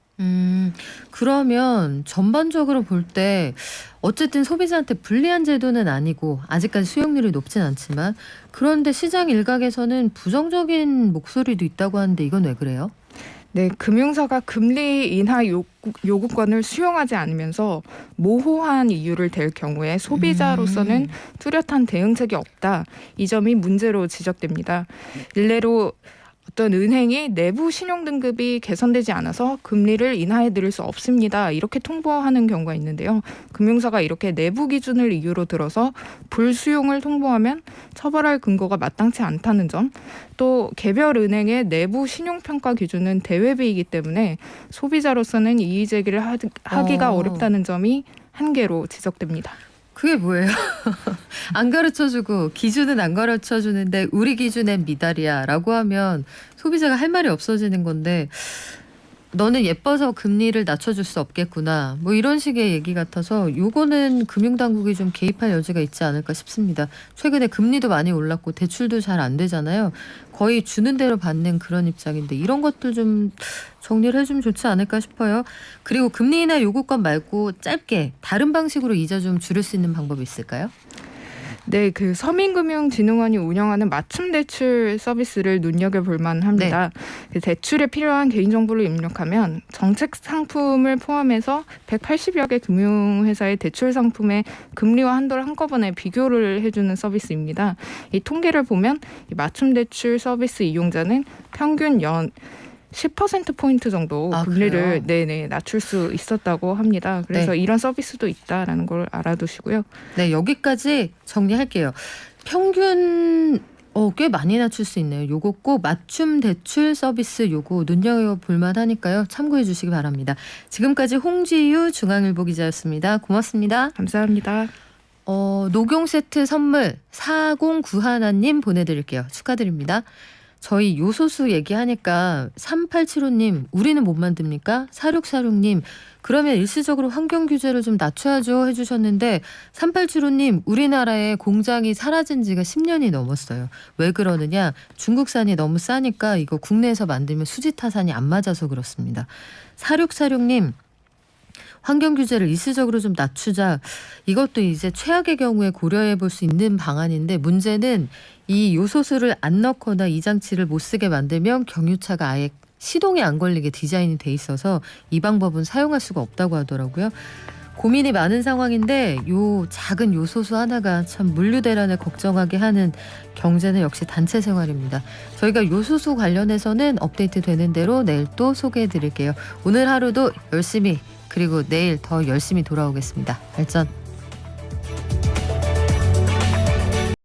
그러면 전반적으로 볼 때 어쨌든 소비자한테 불리한 제도는 아니고 아직까지 수용률이 높진 않지만 그런데 시장 일각에서는 부정적인 목소리도 있다고 하는데 이건 왜 그래요? 네, 금융사가 금리 인하 요구권을 수용하지 않으면서 모호한 이유를 댈 경우에 소비자로서는 뚜렷한 대응책이 없다. 이 점이 문제로 지적됩니다. 일례로 어떤 은행이 내부 신용등급이 개선되지 않아서 금리를 인하해드릴 수 없습니다. 이렇게 통보하는 경우가 있는데요. 금융사가 이렇게 내부 기준을 이유로 들어서 불수용을 통보하면 처벌할 근거가 마땅치 않다는 점, 또 개별 은행의 내부 신용평가 기준은 대외비이기 때문에 소비자로서는 이의 제기를 하기가 어렵다는 점이 한계로 지적됩니다. 그게 뭐예요? 안 가르쳐주고 기준은 안 가르쳐주는데 우리 기준엔 미달이야 라고 하면 소비자가 할 말이 없어지는 건데 너는 예뻐서 금리를 낮춰줄 수 없겠구나. 뭐 이런 식의 얘기 같아서 요거는 금융당국이 좀 개입할 여지가 있지 않을까 싶습니다. 최근에 금리도 많이 올랐고 대출도 잘 안 되잖아요. 거의 주는 대로 받는 그런 입장인데 이런 것들 좀 정리를 해주면 좋지 않을까 싶어요. 그리고 금리 인하 요구권 말고 짧게 다른 방식으로 이자 좀 줄일 수 있는 방법이 있을까요? 네, 그 서민금융진흥원이 운영하는 맞춤 대출 서비스를 눈여겨볼 만합니다. 네. 그 대출에 필요한 개인정보를 입력하면 정책 상품을 포함해서 180여 개 금융회사의 대출 상품의 금리와 한도를 한꺼번에 비교를 해주는 서비스입니다. 이 통계를 보면 이 맞춤 대출 서비스 이용자는 평균 연 10%포인트 정도 금리를 낮출 수 있었다고 합니다. 그래서 이런 서비스도 있다라는 걸 알아두시고요. 네, 여기까지 정리할게요. 평균 꽤 많이 낮출 수 있네요. 요거 꼭 맞춤 대출 서비스 요거 눈여겨볼 만하니까요. 참고해 주시기 바랍니다. 지금까지 홍지유 중앙일보 기자였습니다. 고맙습니다. 감사합니다. 녹용 세트 선물 4091님 보내드릴게요. 축하드립니다. 저희 요소수 얘기하니까 3875님 우리는 못 만듭니까? 4646님 그러면 일시적으로 환경 규제를 좀 낮춰야죠 해주셨는데 3875님 우리나라에 공장이 사라진 지가 10년이 넘었어요. 왜 그러느냐? 중국산이 너무 싸니까 이거 국내에서 만들면 수지 타산이 안 맞아서 그렇습니다. 4646님 환경 규제를 일시적으로 좀 낮추자. 이것도 이제 최악의 경우에 고려해 볼 수 있는 방안인데 문제는 이 요소수를 안 넣거나 이 장치를 못 쓰게 만들면 경유차가 아예 시동이 안 걸리게 디자인이 돼 있어서 이 방법은 사용할 수가 없다고 하더라고요. 고민이 많은 상황인데 요 작은 요소수 하나가 참 물류 대란을 걱정하게 하는 경제는 역시 단체 생활입니다. 저희가 요소수 관련해서는 업데이트 되는 대로 내일 또 소개해 드릴게요. 오늘 하루도 열심히 그리고 내일 더 열심히 돌아오겠습니다. 발전.